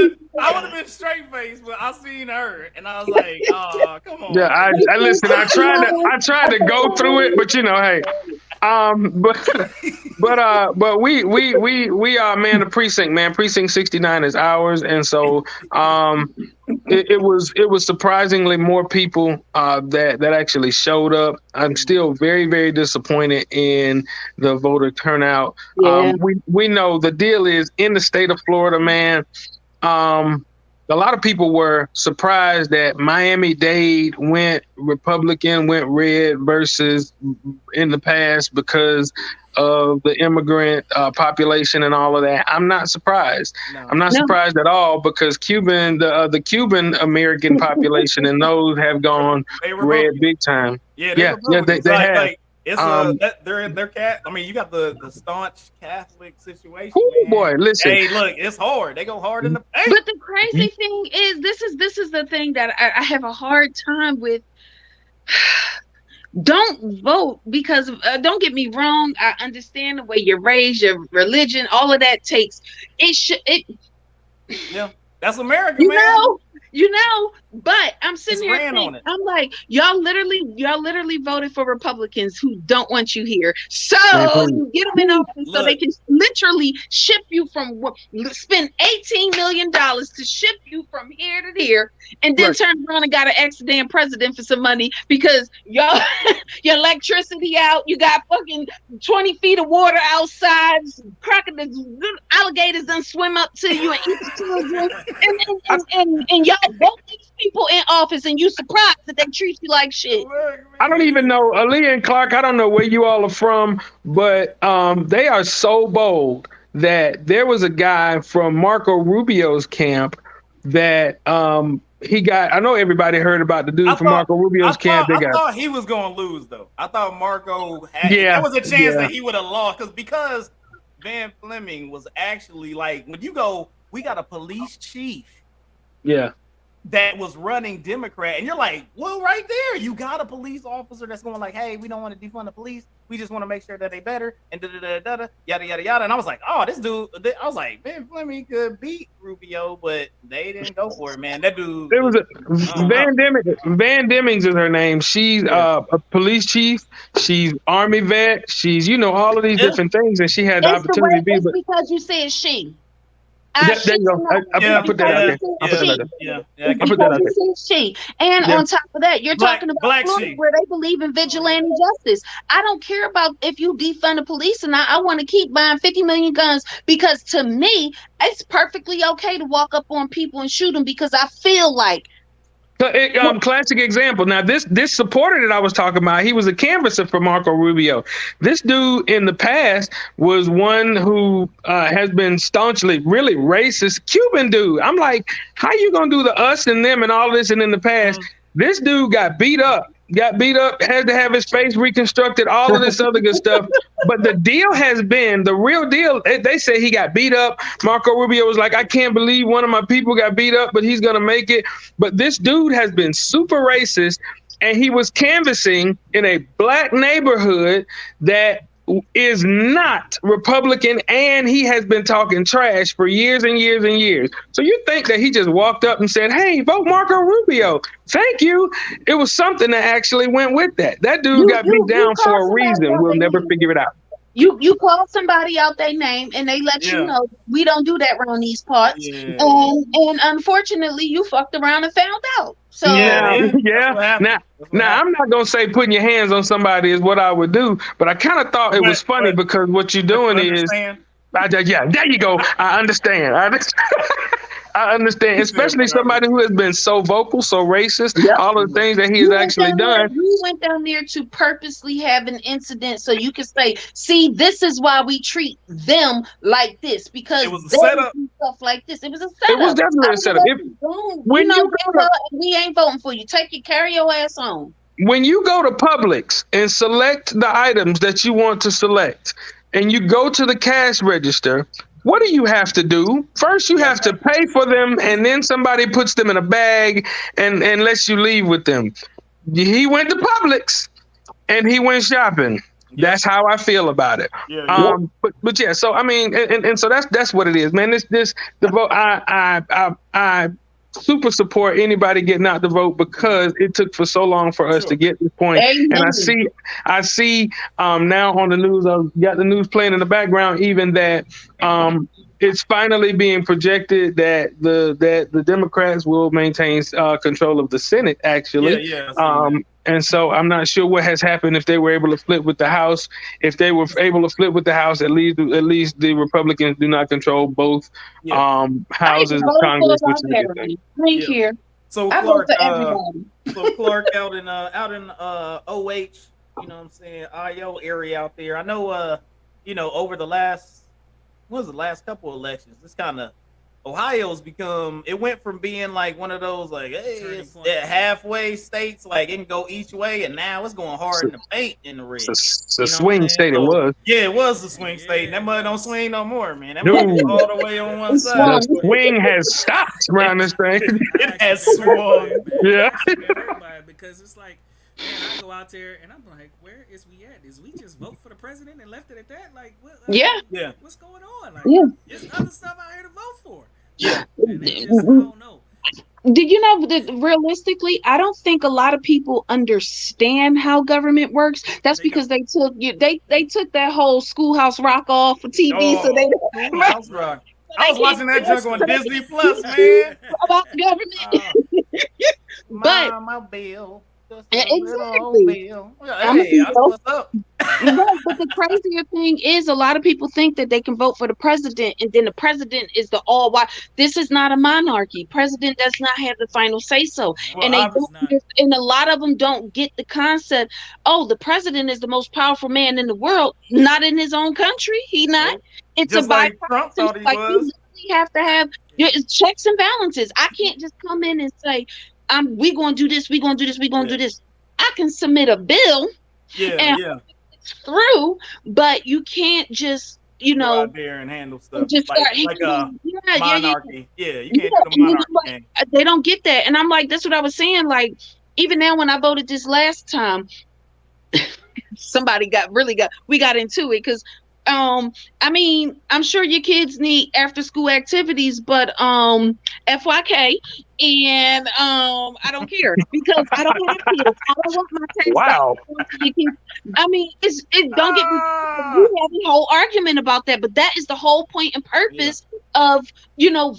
been straight faced, but I seen her and I was like, oh, come on. Yeah, I listen. I tried to go through it, but hey. But we are, man, the precinct, man. Precinct 69 is ours, and so it was surprisingly more people that actually showed up. I'm still very, very disappointed in the voter turnout. Yeah. We know the deal is in the state of Florida, man. a lot of people were surprised that Miami-Dade went Republican, went red versus in the past because of the immigrant population and all of that. I'm not surprised. No. I'm not surprised at all because the Cuban American population and those have gone red big time. Yeah, they have. Like, it's they're cat. I mean, you got the staunch Catholic situation. Oh boy, listen. Hey, look, it's hard. They go hard in the paint. But the crazy thing is, this is the thing that I have a hard time with. Don't vote because don't get me wrong. I understand the way you're raised, your religion, all of that takes. Yeah, that's America, man. You know, but I'm sitting here thinking, I'm like, y'all literally voted for Republicans who don't want you here. So you get them in office so they can literally ship you spend $18 million to ship you from here to there, and then turn around and got an ex-damn president for some money because y'all your electricity out, you got fucking 20 feet of water outside, alligators done swim up to you and eat the children, and y'all vote these people in office and you surprised that they treat you like shit. I don't even know, Aaliyah and Clark, I don't know where you all are from, but they are so bold that there was a guy from Marco Rubio's camp that he got. I know everybody heard about the dude from Marco Rubio's camp. I thought he was going to lose, though. I thought Marco had. Yeah, there was a chance that he would have lost because Van Fleming was actually like, when you go, we got a police chief. Yeah. That was running Democrat, and you're like, well, right there, you got a police officer that's going like, hey, we don't want to defund the police, we just want to make sure that they better, and yada yada yada. And I was like, oh, this dude, I was like, Van Fleming could beat Rubio, but they didn't go for it, man. That dude. There was Van Demmings is her name. She's a police chief. She's Army vet. She's all of these different things, and she had the opportunity to be. It's because you said she. There you go. I put that out there. I put that out there. She. And on top of that, you're talking about Florida where they believe in vigilante justice. I don't care about if you defund the police, and I want to keep buying 50 million guns because to me, it's perfectly okay to walk up on people and shoot them because I feel like. Classic example. Now, this supporter that I was talking about, he was a canvasser for Marco Rubio. This dude in the past was one who has been staunchly really racist Cuban dude. I'm like, how you gonna do the us and them and all this? And in the past, this dude got beat up, had to have his face reconstructed, all of this other good stuff. But the deal has been, the real deal, they say he got beat up. Marco Rubio was like, I can't believe one of my people got beat up, but he's going to make it. But this dude has been super racist, and he was canvassing in a black neighborhood that is not Republican, and he has been talking trash for years and years and years. So you think that he just walked up and said, hey, vote Marco Rubio. Thank you. It was something that actually went with that. That dude got beat down for a reason. We'll never figure it out. You call somebody out their name and they let you know we don't do that around these parts. Yeah. And unfortunately you fucked around and found out. So Now I'm not gonna say putting your hands on somebody is what I would do, but I kind of thought it was funny because what you're doing is there you go. I understand. I understand, especially somebody who has been so vocal, so racist, all of the things that he has actually done. You went down there to purposely have an incident so you can say, see, this is why we treat them like this, because it was a setup. Stuff like this. It was a setup. It was definitely a setup. We ain't voting for you. Carry your ass on. When you go to Publix and select the items that you want to select, and you go to the cash register, what do you have to do? First, you have to pay for them, and then somebody puts them in a bag and lets you leave with them. He went to Publix, and he went shopping. That's how I feel about it. But yeah. So I mean, and so that's what it is, man. The vote. I super support anybody getting out the vote because it took for so long for us to get to this point. And I see now on the news, I've got the news playing in the background, even that it's finally being projected that the Democrats will maintain control of the Senate, actually. And so I'm not sure what has happened if they were able to flip with the House. If they were able to flip with the House, at least the Republicans do not control both houses of Congress, which is a good thing. Thank you. So I Clark, vote for everybody. so Clark out in OH, you know what I'm saying, IO area out there. I know over the last couple elections, this kind of Ohio's become, it went from being like one of those like, hey, it's halfway states, like it can go each way, and now it's going hard in the paint in the red. It's a swing state. It was. Yeah, it was the swing state. And that mud don't swing no more, man. That mud is all the way on one side. The swing has stopped around this thing. It has swung. Yeah. Because it's like, man, I go out there and I'm like, where is we at? Is we just vote for the president and left it at that? Like, what? Yeah. What's going on? Like, there's other stuff out here to vote for. Yeah. And they just, I don't know. Did you know that realistically, I don't think a lot of people understand how government works. That's because they took that whole Schoolhouse Rock off for TV, so they Schoolhouse Rock. I was watching that junk on Disney Plus, man. About government. But my bill. Exactly. Hey, what's up? But the crazier thing is, a lot of people think that they can vote for the president, and then the president is the all wise. This is not a monarchy. President does not have the final say so, and and a lot of them don't get the concept. Oh, the president is the most powerful man in the world, not in his own country. He not. It's just a like Trump thought he was. You have to have checks and balances. I can't just come in and say, we gonna do this, we gonna do this, we gonna do this. I can submit a bill it's through, but you can't just, go out there and handle stuff just like a monarchy. Yeah, you can't do the monarchy. They don't get that. And I'm like, that's what I was saying. Like, even now when I voted this last time, somebody we got into it because I mean, I'm sure your kids need after school activities, but FYK, and I don't care because I don't have kids. I don't want my tax. Wow. I mean, don't get me. We have a whole argument about that, but that is the whole point and purpose of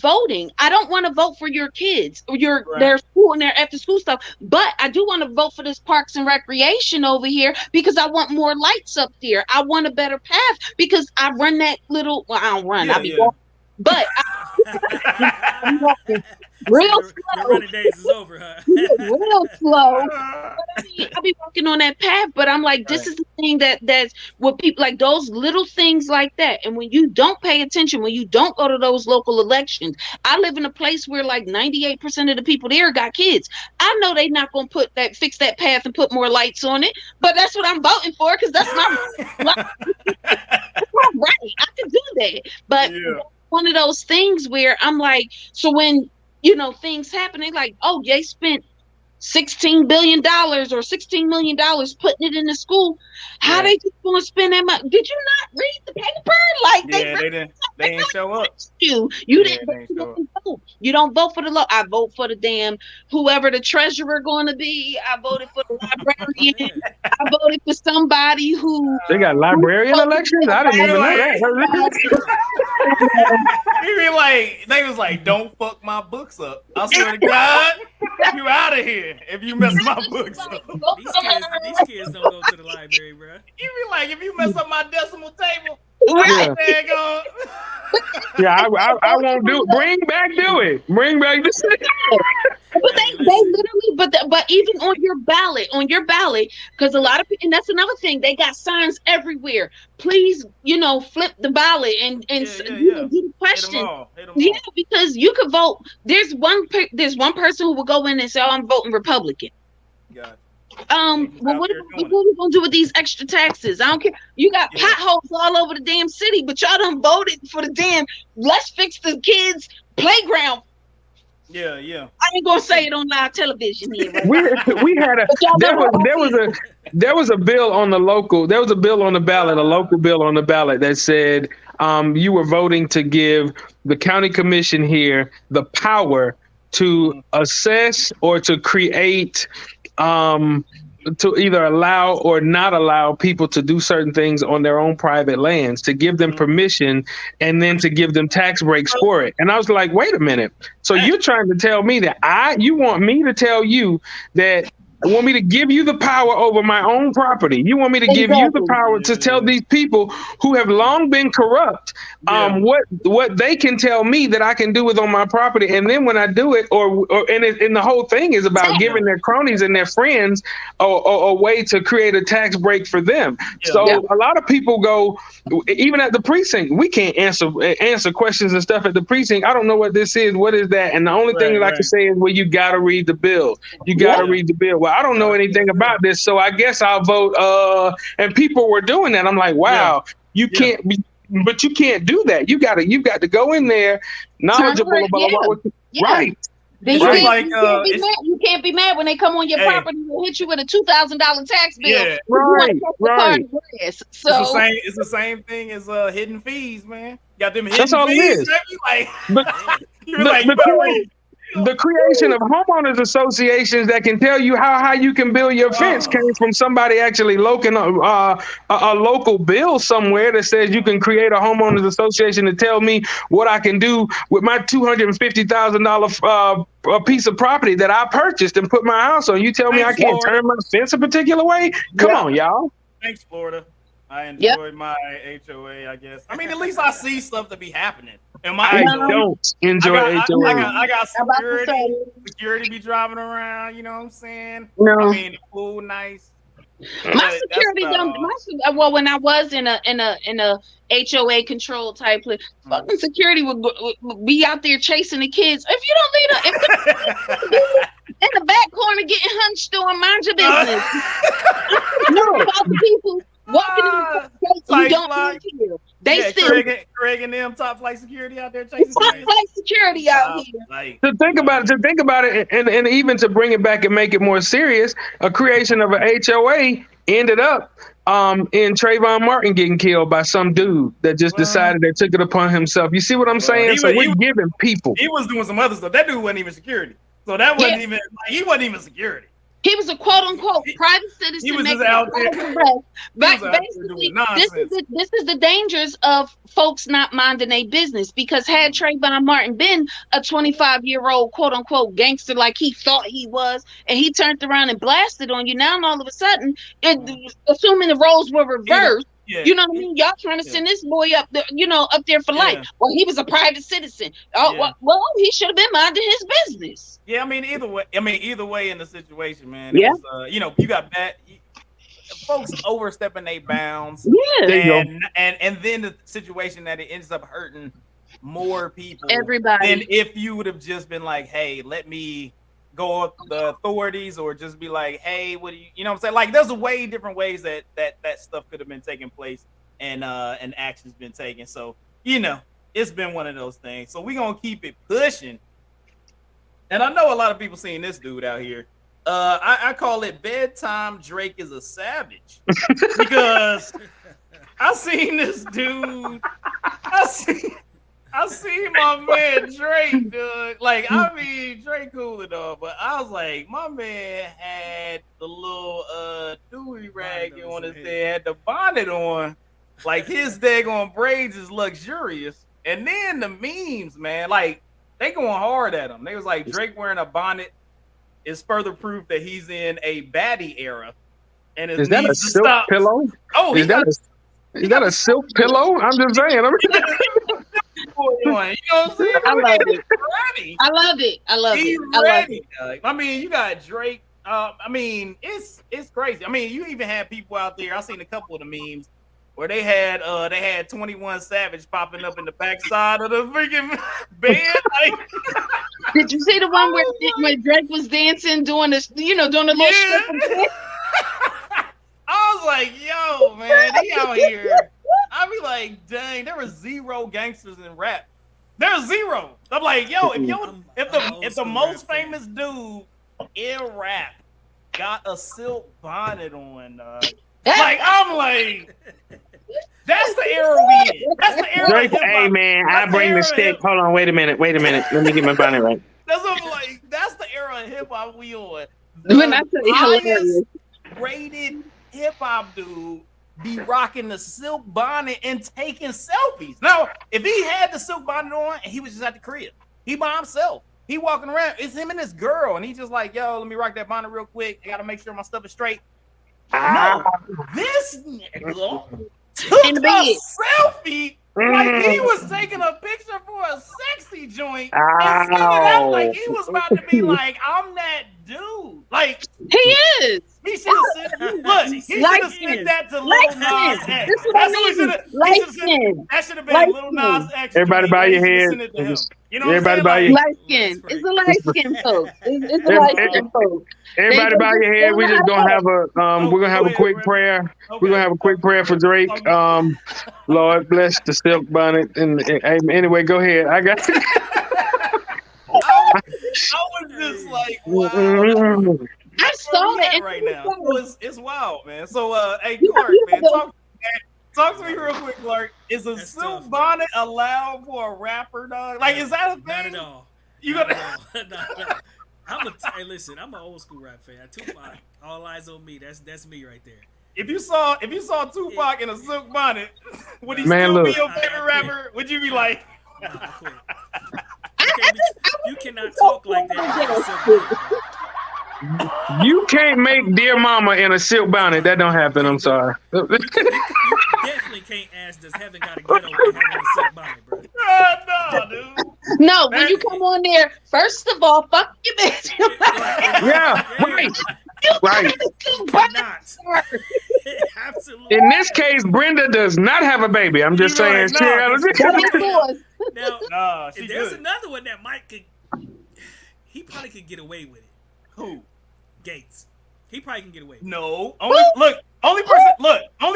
voting. I don't want to vote for your kids or their school and their after school stuff, but I do want to vote for this parks and recreation over here because I want more lights up there. I want a better path because I run that little. Well, I don't run. I be walking, but I'm walking real slow. Your running days is over, huh? Real slow. I'll be walking on that path, but I'm like, this is the thing that's what people like, those little things like that. And when you don't pay attention, when you don't go to those local elections, I live in a place where like 98% of the people there got kids. I know they're not going to fix that path and put more lights on it, but that's what I'm voting for because that's my right. I can do that, but one of those things where I'm like, so when things happen, they like, oh, they spent $16 billion or $16 million putting it in the school. How they just going to spend that money? Did you not read the paper? Like they didn't show up. You didn't vote. You don't vote for the law. I vote for the damn whoever the treasurer going to be. I voted for the librarian. I voted for somebody who. They got librarian elections. I didn't even know that. They was like, don't fuck my books up. I swear to God, you out of here if you mess my books up. These kids don't go to the library, bro. You be like, if you mess up my decimal table, I won't do it. Bring back this. But they literally, but even on your ballot, because a lot of people, and that's another thing, they got signs everywhere. Please, flip the ballot and do the question. Yeah, because you could vote. There's one person who will go in and say, "Oh, I'm voting Republican." Gotcha. Well, what are we gonna do with these extra taxes? I don't care. You got potholes all over the damn city, but y'all done voted for the damn. Let's fix the kids' playground. Yeah. I ain't gonna say it on live television here. Right? we had there was a bill on the local. There was a bill on the ballot, a local bill on the ballot that said you were voting to give the county commission here the power to assess or to create. To either allow or not allow people to do certain things on their own private lands, to give them permission and then to give them tax breaks for it. And I was like, wait a minute. So you're trying to tell me that you want me to tell you that want me to give you the power over my own property. You want me to give you the power to tell these people who have long been corrupt what they can tell me that I can do with on my property. And then when I do it, and the whole thing is about giving their cronies and their friends a way to create a tax break for them. So a lot of people go, even at the precinct, we can't answer questions and stuff at the precinct. I don't know what this is. What is that? And the only thing that I can say is, well, you got to read the bill. You got to read the bill. Well, I don't know anything about this, so I guess I'll vote. And people were doing that. I'm like, wow, you can't be, but you can't do that. You got to go in there knowledgeable about right. Then you can't be mad when they come on your property and hit you with a $2,000 tax bill. Yeah. Right. So it's the same thing as hidden fees, man. Got them hidden That's all fees. it is. The creation of homeowners associations that can tell you how you can build your fence came from somebody actually a local bill somewhere that says you can create a homeowners association to tell me what I can do with my $250,000 piece of property that I purchased and put my house on. You tell me I can't turn my fence a particular way? Come on, y'all. Thanks, Florida. I enjoyed my HOA, I guess. I mean, at least I see stuff to be happening. I don't enjoy HOA. I got security be driving around, you know what I'm saying? No. I mean, the pool nice. My security well, when I was in a HOA control type place, fucking security would be out there chasing the kids. If you don't leave in the back corner getting hunched on, mind your business. About the people walking in the place you don't live here. They still Craig and them top flight security out there chasing top flight security out here. To think about it, and even to bring it back and make it more serious, a creation of an HOA ended up in Trayvon Martin getting killed by some dude that just decided that took it upon himself. You see what I'm saying? We're giving people. He was doing some other stuff. That dude wasn't even security. So that wasn't even he wasn't even security. He was a quote unquote private citizen. He was just out there. But basically, this is the dangers of folks not minding their business. Because had Trayvon Martin been a 25-year-old quote unquote gangster like he thought he was, and he turned around and blasted on you, now all of a sudden, assuming the roles were reversed. You know what I mean? Y'all trying to send this boy up there, up there for life. Well, he was a private citizen. Well, he should have been minding his business. Yeah, I mean, either way in the situation, man. It was, you got bad folks overstepping their bounds. Yeah. And then the situation that it ends up hurting more people. Everybody. Than if you would have just been like, hey, let me go up the authorities, or just be like, hey, what do you know what I'm saying? Like, there's a way different ways that stuff could have been taking place and actions been taken. So, it's been one of those things. So we're gonna keep it pushing. And I know a lot of people seeing this dude out here. I call it bedtime Drake is a savage. Because I seen this dude. I see my man Drake, dude. Like, I mean, Drake cool and all, but I was like, my man had the little dewy rag on his head, had the bonnet on. Like, his daggone braids is luxurious. And then the memes, man, like, they going hard at him. They was like, Drake wearing a bonnet is further proof that he's in a baddie era. And it is that a silk pillow? Oh, is that a silk pillow? I'm just saying. You know what I'm saying? I love it. I love it. I mean, you got Drake. I mean, it's crazy. I mean, you even had people out there. I seen a couple of the memes where they had 21 Savage popping up in the backside of the freaking band. Like, did you see the one where Drake was dancing, doing this, doing a little strip? I was like, yo, man, he out here. I be like, dang, there was zero gangsters in rap. There's zero. I'm like, yo, if the most famous dude in rap got a silk bonnet on, like, I'm like, that's the era we in. That's the era. Drake, hey man, I bring the stick. Hold on, wait a minute. Let me get my bonnet right. That's what I'm like. That's the era of hip hop we on. When I tell you, highest rated hip hop dude be rocking the silk bonnet and taking selfies. Now, if he had the silk bonnet on and he was just at the crib, he by himself, He walking around. It's him and this girl, and he's just like, "Yo, let me rock that bonnet real quick. I gotta make sure my stuff is straight." No, this nigga took In the a bed. selfie like he was taking a picture for a sexy joint and sending it out like he was about to be like, "I'm that dude." Like He is. he should have sent. Look, he should Light have skin. sent that to Lil Light Nas skin. X. This is what I That's what he mean. should have. Light skin. That should have been Light Lil Nas X. Everybody bow your head. Send it to him. You know what Everybody I'm bow saying? your- Like, Light skin. It's a light skin folk. It's a light skin folk. Everybody bow your head. We just gonna have a we're gonna have a quick prayer. We're gonna have a quick prayer for Drake. Lord bless the silk bonnet. And anyway, go ahead. I got. I was just like, wow. I saw Where we it at right now. It's wild, man. So, hey, You Clark, know, man, talk to me real quick, Clark. Is a That's silk tough. bonnet allowed for a rapper, dog? Like, is that a thing? Not at all. You Not gotta. at all. No. Hey, listen, I'm an old school rap fan. Tupac, all eyes on me. That's me right there. If you saw Tupac in a silk bonnet, would he Man, still look. be your favorite rapper? Would you be like? No, I quit. You cannot talk like that. You can't make Dear Mama in a silk bonnet. That don't happen. I'm sorry. You definitely can't ask, does heaven got a ghetto with having a silk bonnet, bro? No, dude. No, when you come on there, first of all, fuck you, bitch. Yeah, right. Right. Not. Absolutely. In this case, Brenda does not have a baby. I'm just You saying. right, no. Now, Nah, she there's good. another one that he probably could get away with it. Who? Gates. He probably can get away with it. No. Only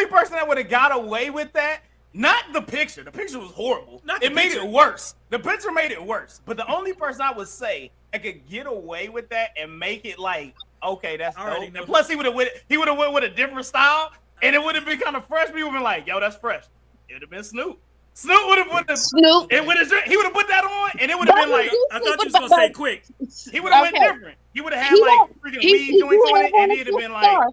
person that would have got away with that. Not the picture. The picture was horrible. Not the It made picture. it worse. The picture made it worse. But the only person I would say that could get away with that and make it like, okay, that's I already dope. know. And plus, he would have went with a different style, and it would have been kind of fresh. People would have been like, yo, that's fresh. It would have been Snoop. Snoop would have put the. Snoop. It would have. He would have put that on, and it would have been like. I thought you was gonna say quick. He would have went different. He would have had like freaking weed joints on it, and he'd have been like.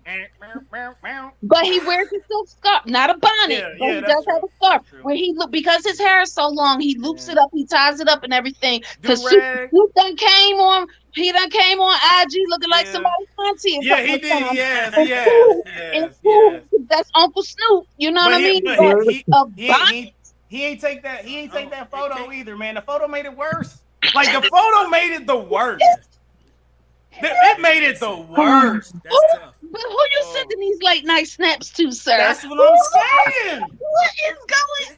But he wears a silk scarf, not a bonnet. Yeah, but yeah, he that's does have true. a scarf. That's true. Where he look because his hair is so long, he loops it up, he ties it up and everything. Because Do-rag. Snoop done came on IG looking like Yeah. somebody's auntie. Yeah, he did. Yes, And yes, Snoop- yes, and Snoop, yes. that's Uncle Snoop. You know what I mean? But But he a ain't take that. He ain't take Oh, that it photo can't- either, man. The photo made it worse. Like the photo made it the worst. It made it the worst. That's tough. But who you sending these late night snaps to, sir? That's what I'm saying. What is going?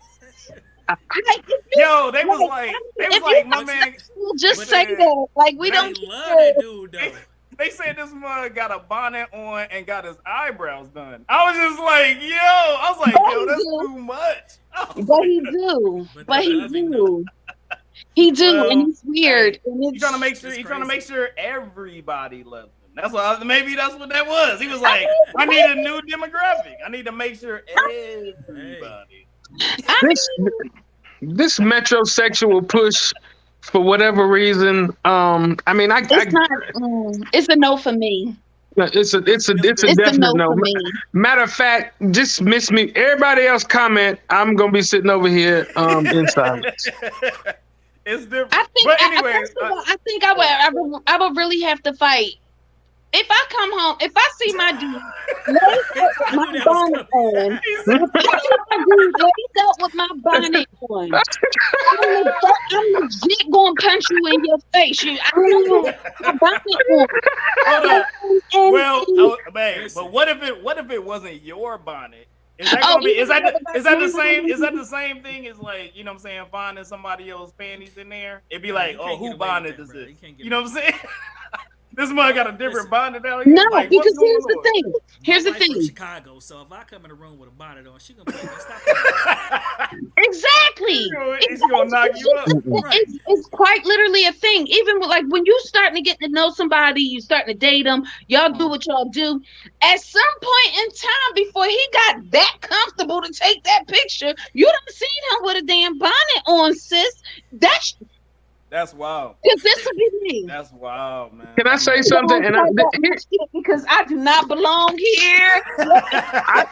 Like, if you- Yo, they was like, if my you man. We'll just But say they- that. Like we They don't love care. that dude though. They said this mug got a bonnet on and got his eyebrows done. I was just like, yo, I was like, yo, that's too much. But he do. But But they he love him, do. He do, Well, and he's weird. And You it's, trying to make sure? It's You trying to crazy. make sure everybody loves him. That's why. Maybe that's what that was. He was like, I need a new demographic. I need to make sure everybody. This metrosexual push, for whatever reason, I mean, it's not. It's a no for me. it's a It's a definite no no. for me. Matter of fact, just miss me. Everybody else comment. I'm gonna be sitting over here in silence. It's different. I think. But anyway, first of all, I think I would really have to fight. If I come home, if I see my dude laid with my bonnet on, if I see my dude laid up with my bonnet on, I'm legit gonna punch you in your face. I don't know my bonnet on. hold on. And- Well, and- man, but what if it wasn't your bonnet? Is that Oh, gonna be? you Is that know is that the about same? me? Is that the same thing as like, you know what I'm saying, finding somebody else's panties in there? It'd be like, You oh, can't who get away bonnet with is that, bro. this? You can't get You know what I'm saying? This mother got a different Listen. bonnet down here. No, Like, because what's going here's the on? thing. Here's the My wife's from thing. Chicago, so if I come in the room with a bonnet on, she gonna be like, stop. Exactly. She's gonna knock you up. It's quite literally a thing. Even with, like when you starting to get to know somebody, you starting to date them, y'all do what y'all do. At some point in time, before he got that comfortable to take that picture, you done seen him with a damn bonnet on, sis. That's wild. Because this would be me. That's wild, man. Can I say something? And Because I do not belong here. I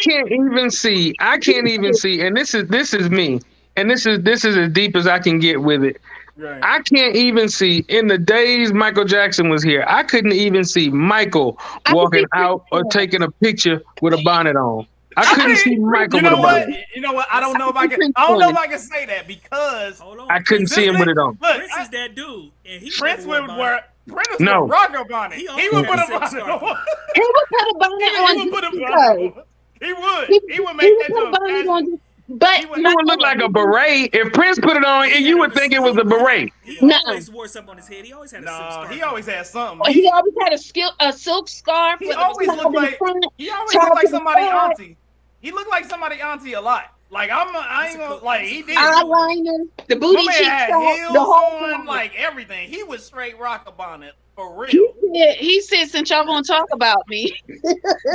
can't even see. I can't even see. And this is me. And this is as deep as I can get with it. Right. I can't even see in the days Michael Jackson was here. I couldn't even see Michael walking out or taking a picture with a bonnet on. I couldn't see Michael You with know a what? bonnet. You know what? I don't know if I can. I don't know if I can say that because Hold on. I couldn't see him with it on. Look, Prince is that dude, and he Prince never would wore a wear. Prince No. would rock a bonnet. He He would put always a had a bonnet silk on. He would put a bonnet on. He would put a just bonnet because. on. He would. He would He make would that put a joke. bonnet on. But He would- It would look like a beret. If Prince put it on, you would think it was a beret. He No. always wore something on his head. He always had a silk No, scarf. he always had something. he always had a silk scarf. He with a always tie looked in the like front, he always tie looked like to the somebody side, auntie. He looked like somebody auntie a lot. Like I ain't gonna like he did. eyeliner, the booty My cheeks, man had out, heels the whole on, thing. like everything. He was straight rock a bonnet for real. He said, since y'all gonna talk about me,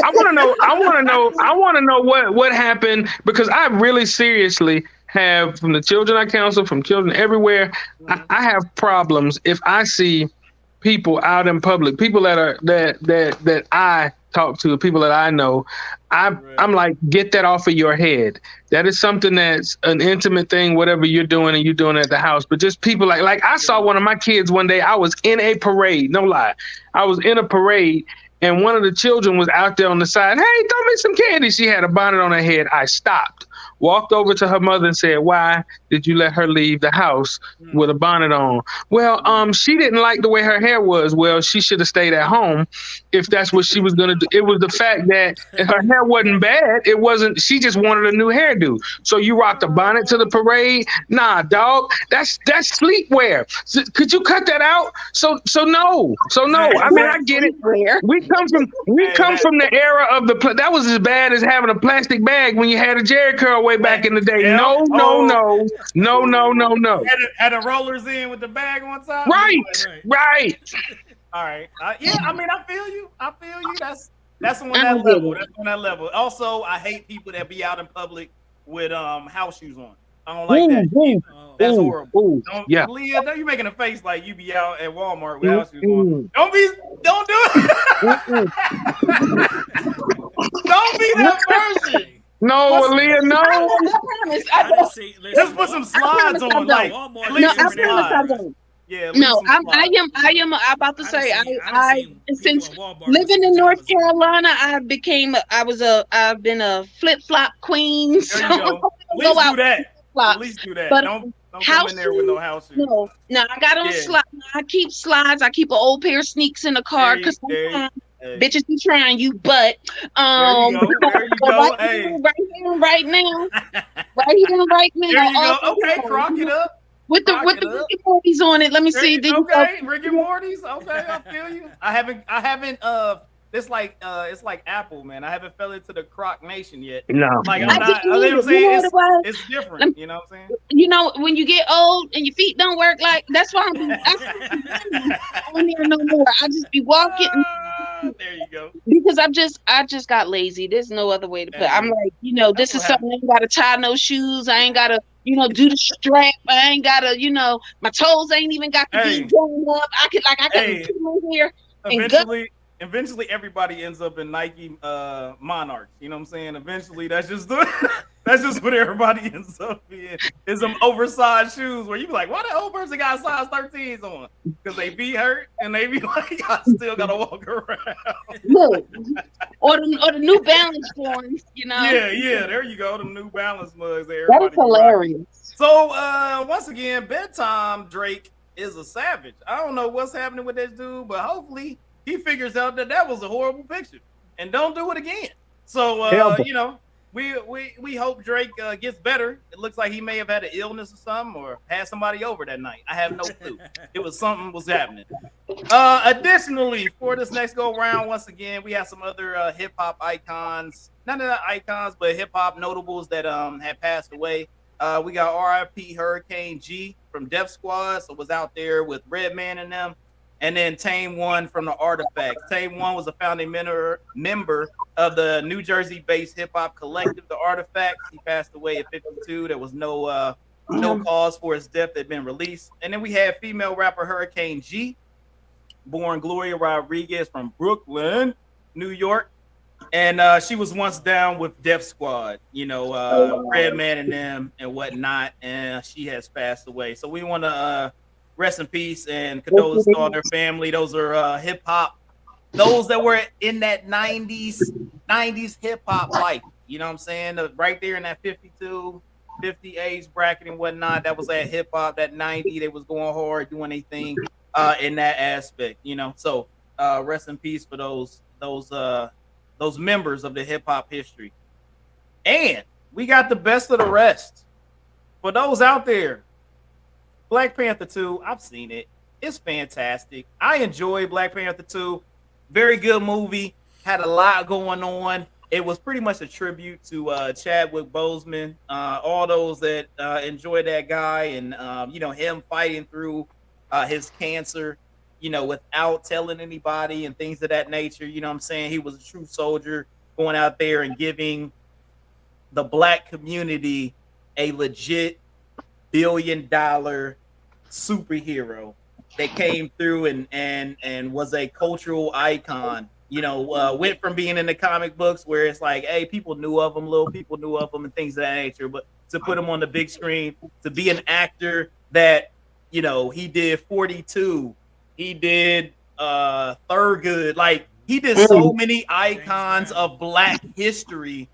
I want to know what happened, because I really seriously have, from the children I counsel, from children everywhere, I have problems if I see people out in public, people that I talk to, people that I know. I'm like, get that off of your head. That is something that's an intimate thing, whatever you're doing and you're doing at the house. But just people like I saw one of my kids one day. I was in a parade, no lie. I was in a parade, and one of the children was out there on the side. Hey, throw me some candy. She had a bonnet on her head. I stopped, walked over to her mother and said, why did you let her leave the house with a bonnet on? Well, she didn't like the way her hair was. Well, she should have stayed at home if that's what she was going to do. It was the fact that her hair wasn't bad. It wasn't, she just wanted a new hairdo. So you rocked a bonnet to the parade? Nah, dog, that's sleepwear. So, could you cut that out? So no. I mean, I get it. We come from the era of that was as bad as having a plastic bag when you had a Jerry curl way back in the day. Yeah. No. Had the rollers in with the bag on top. Right. All right. Yeah, I mean, I feel you. That's on that level. That's on that level. Also, I hate people that be out in public with house shoes on. I don't like that. That's horrible. Leah, don't you making a face like you be out at Walmart with house shoes on? Don't do it. Don't be that person. No, Aaliyah, no. Just put some slides on, like at least some slides. Yeah. I am about to say since living in North Carolina, I've been a flip flop queen. So there you go. At least do that. But don't come in there with no house shoes. No, I got on slides. I keep slides. I keep an old pair of sneaks in the car because sometimes bitches be trying you. But there you go. Right here, right now. There you go. Okay, crock it up. With the Rick and Morty's on it. Let me see. Rick and Morty's. Okay, I feel you. I haven't. It's like Apple, man. I haven't fell into the Croc Nation yet. No, like I'm not. You know what I'm saying? It's different. You know what I'm saying? You know, when you get old and your feet don't work, like that's why I'm on there no more. I just be walking. There you go. Because I just got lazy. There's no other way to put it. I'm like, this is something I ain't gotta tie no shoes. I ain't gotta, do the strap. I ain't gotta, my toes ain't even got to be going up. I got to put in here. Eventually everybody ends up in Nike Monarchs. You know what I'm saying? Eventually that's just what everybody ends up in. Is some oversized shoes where you be like, why that old person got size 13s on? Because they be hurt and they be like, I still gotta walk around. Look, or the New Balance ones, Yeah, there you go. The New Balance mugs. That is hilarious. So once again, bedtime Drake is a savage. I don't know what's happening with this dude, but hopefully he figures out that was a horrible picture and don't do it again. So, we hope Drake gets better. It looks like he may have had an illness or something or had somebody over that night. I have no clue. It was something was happening. Additionally, for this next go round, once again, we have some other hip hop icons, none of the icons, but hip hop notables that had passed away. We got R.I.P. Hurricane G from Def Squad, so was out there with Redman and them. And then Tame One from the Artifacts. Tame One was a founding member of the New Jersey-based hip-hop collective, the Artifacts. He passed away at 52. There was no cause for his death that had been released. And then we had female rapper Hurricane G, born Gloria Rodriguez from Brooklyn, New York. And she was once down with Def Squad, Redman and them and whatnot. And she has passed away. So we want to rest in peace and condolences to all their family. Those are hip hop. Those that were in that 90s hip hop life. You know what I'm saying? Right there in that 50 age bracket and whatnot. That was that hip hop, that 90. They was going hard, doing anything in that aspect, you know. So rest in peace for those members of the hip hop history. And we got the best of the rest. For those out there, Black Panther 2, I've seen it. It's fantastic. I enjoy Black Panther 2. Very good movie. Had a lot going on. It was pretty much a tribute to Chadwick Boseman. All those that enjoy that guy and him fighting through his cancer, without telling anybody and things of that nature. You know what I'm saying? He was a true soldier going out there and giving the Black community a legit $1 billion superhero that came through and was a cultural icon. Went from being in the comic books where it's like, hey, people knew of him, little people knew of him and things of that nature, but to put him on the big screen, to be an actor that, he did 42, he did Thurgood, like he did so many icons of Black history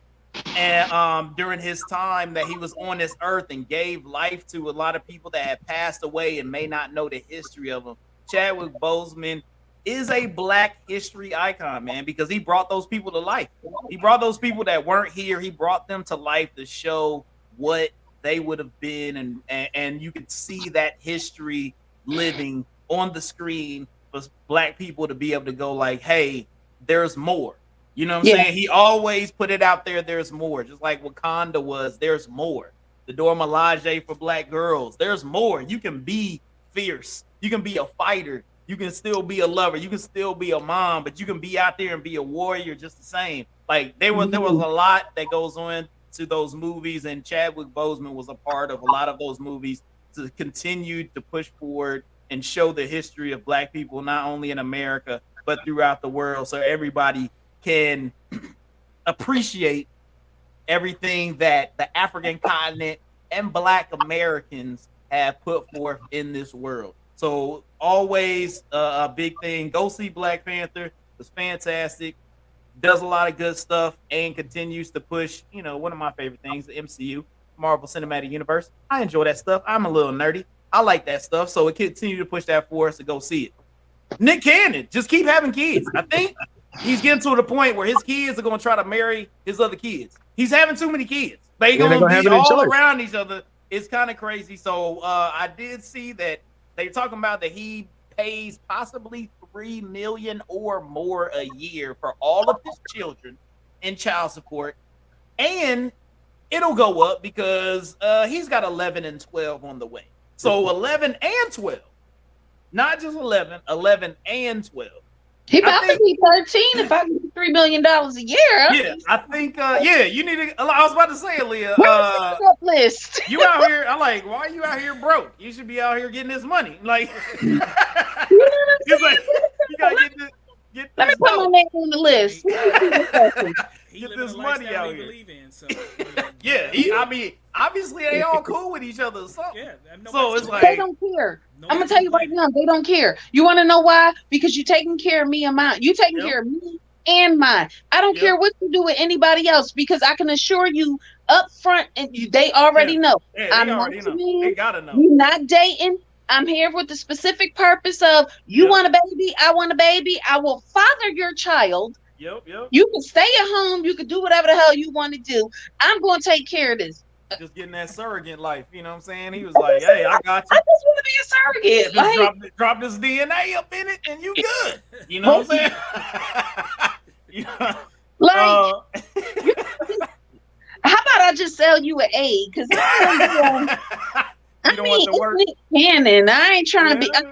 and during his time that he was on this earth and gave life to a lot of people that had passed away and may not know the history of him. Chadwick Boseman is a Black history icon, man, because he brought those people to life. He brought those people that weren't here. He brought them to life to show what they would have been. And you could see that history living on the screen for Black people to be able to go like, hey, there's more. You know what I'm saying? He always put it out there. There's more. Just like Wakanda was, there's more. The Dora Milaje for Black girls. There's more. You can be fierce. You can be a fighter. You can still be a lover. You can still be a mom, but you can be out there and be a warrior just the same. Like there was a lot that goes on to those movies, and Chadwick Boseman was a part of a lot of those movies to continue to push forward and show the history of Black people, not only in America, but throughout the world. So everybody can appreciate everything that the African continent and Black Americans have put forth in this world. So always a big thing. Go see Black Panther. It's fantastic. Does a lot of good stuff and continues to push, one of my favorite things, the MCU, Marvel Cinematic Universe. I enjoy that stuff. I'm a little nerdy. I like that stuff. So it continue to push that for us to go see it. Nick Cannon, just keep having kids. I think he's getting to the point where his kids are going to try to marry his other kids. He's having too many kids. They're going to be all around each other. It's kind of crazy. So I did see that they're talking about that he pays possibly $3 million or more a year for all of his children in child support. And it'll go up because he's got 11 and 12 on the way. So 11 and 12. Not just 11 and 12. He about to be 13 if I get $3 million a year. Yeah, I think, you need to, I was about to say, Aaliyah, list. You out here, I'm like, why are you out here broke? You should be out here getting this money. Like, you know what it's like, you got to get Let me put my name on the list. Get this money out here. Yeah, obviously they all cool with each other. So it's like they don't care. I'm gonna tell you right now, they don't care. You want to know why? Because you're taking care of me and mine. You taking care of me and mine. I don't care what you do with anybody else because I can assure you up front, and they already know. I'm not they gotta know. You're not dating. I'm here with the specific purpose of you want a baby, I want a baby. I will father your child. Yep. You can stay at home. You can do whatever the hell you want to do. I'm going to take care of this. Just getting that surrogate life. You know what I'm saying? He was like, hey, I got you. I just want to be a surrogate. Just drop this DNA up in it and you good. You know what I'm saying? How about I just sell you an egg? Because you don't want to work. Nick Cannon. I ain't trying to be. I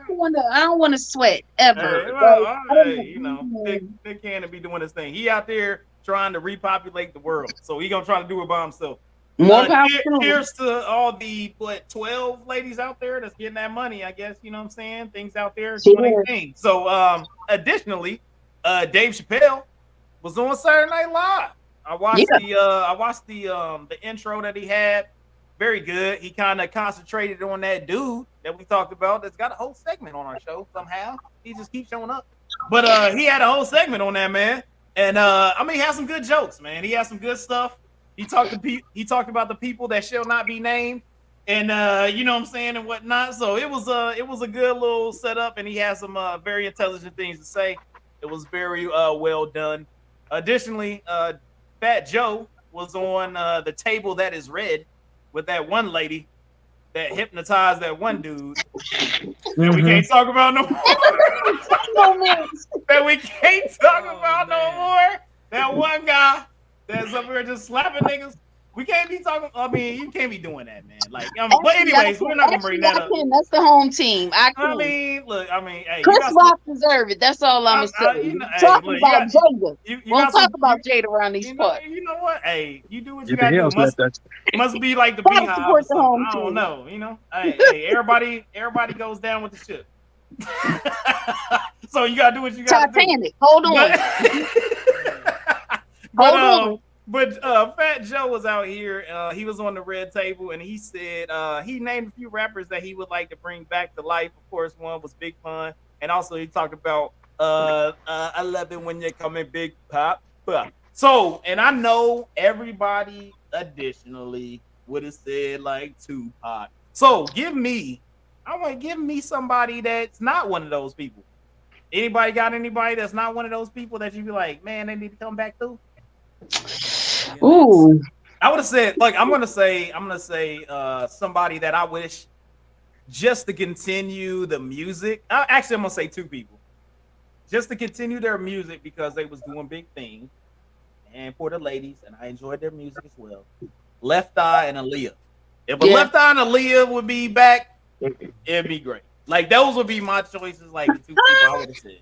don't want to sweat ever. Nick Cannon be doing his thing. He out there trying to repopulate the world, so he gonna try to do it by himself. More power. Cheers to all the 12 ladies out there that's getting that money. I guess you know what I'm saying. Things out there doing their thing. So, additionally, Dave Chappelle was on Saturday Night Live. I watched the intro that he had. very good. He kind of concentrated on that dude that we talked about that's got a whole segment on our show somehow. He just keeps showing up. But he had a whole segment on that, man. And I mean, he had some good jokes, man. He had some good stuff. He talked about the people that shall not be named, and you know what I'm saying, and whatnot. So it was a good little setup, and he had some very intelligent things to say. It was very well done. Additionally, Fat Joe was on the table that is red with that one lady that hypnotized that one dude that we can't talk about no more. That we can't talk about no more. That one guy that's up here just slapping niggas. We can't be talking. I mean, you can't be doing that, man. Like, but anyways, we're not gonna bring that up. That's the home team. I mean, look, hey, Chris Rock deserve it. That's all I'm saying. Talking about Jada. Won't talk about Jada around these parts. You know what? Hey, you do what you gotta do. Must be like the Beehive. I don't know. You know, hey, everybody goes down with the ship. So you gotta do what you gotta do. Titanic. Hold on. Hold on. But Fat Joe was out here. He was on the red table, and he said he named a few rappers that he would like to bring back to life. Of course, one was Big Pun, and also he talked about I love it when you come in Big Pop. So, and I know everybody additionally would have said like Tupac. So give me somebody that's not one of those people. Anybody got anybody that's not one of those people that you be like, man, they need to come back through? Ooh, I would have said, like, I'm gonna say somebody that I wish just to continue the music. Actually, I'm gonna say two people just to continue their music because they was doing big things, and for the ladies, and I enjoyed their music as well. Left Eye and Aaliyah. If a Left Eye and Aaliyah would be back, it'd be great. Like those would be my choices. Like the two people I would have said.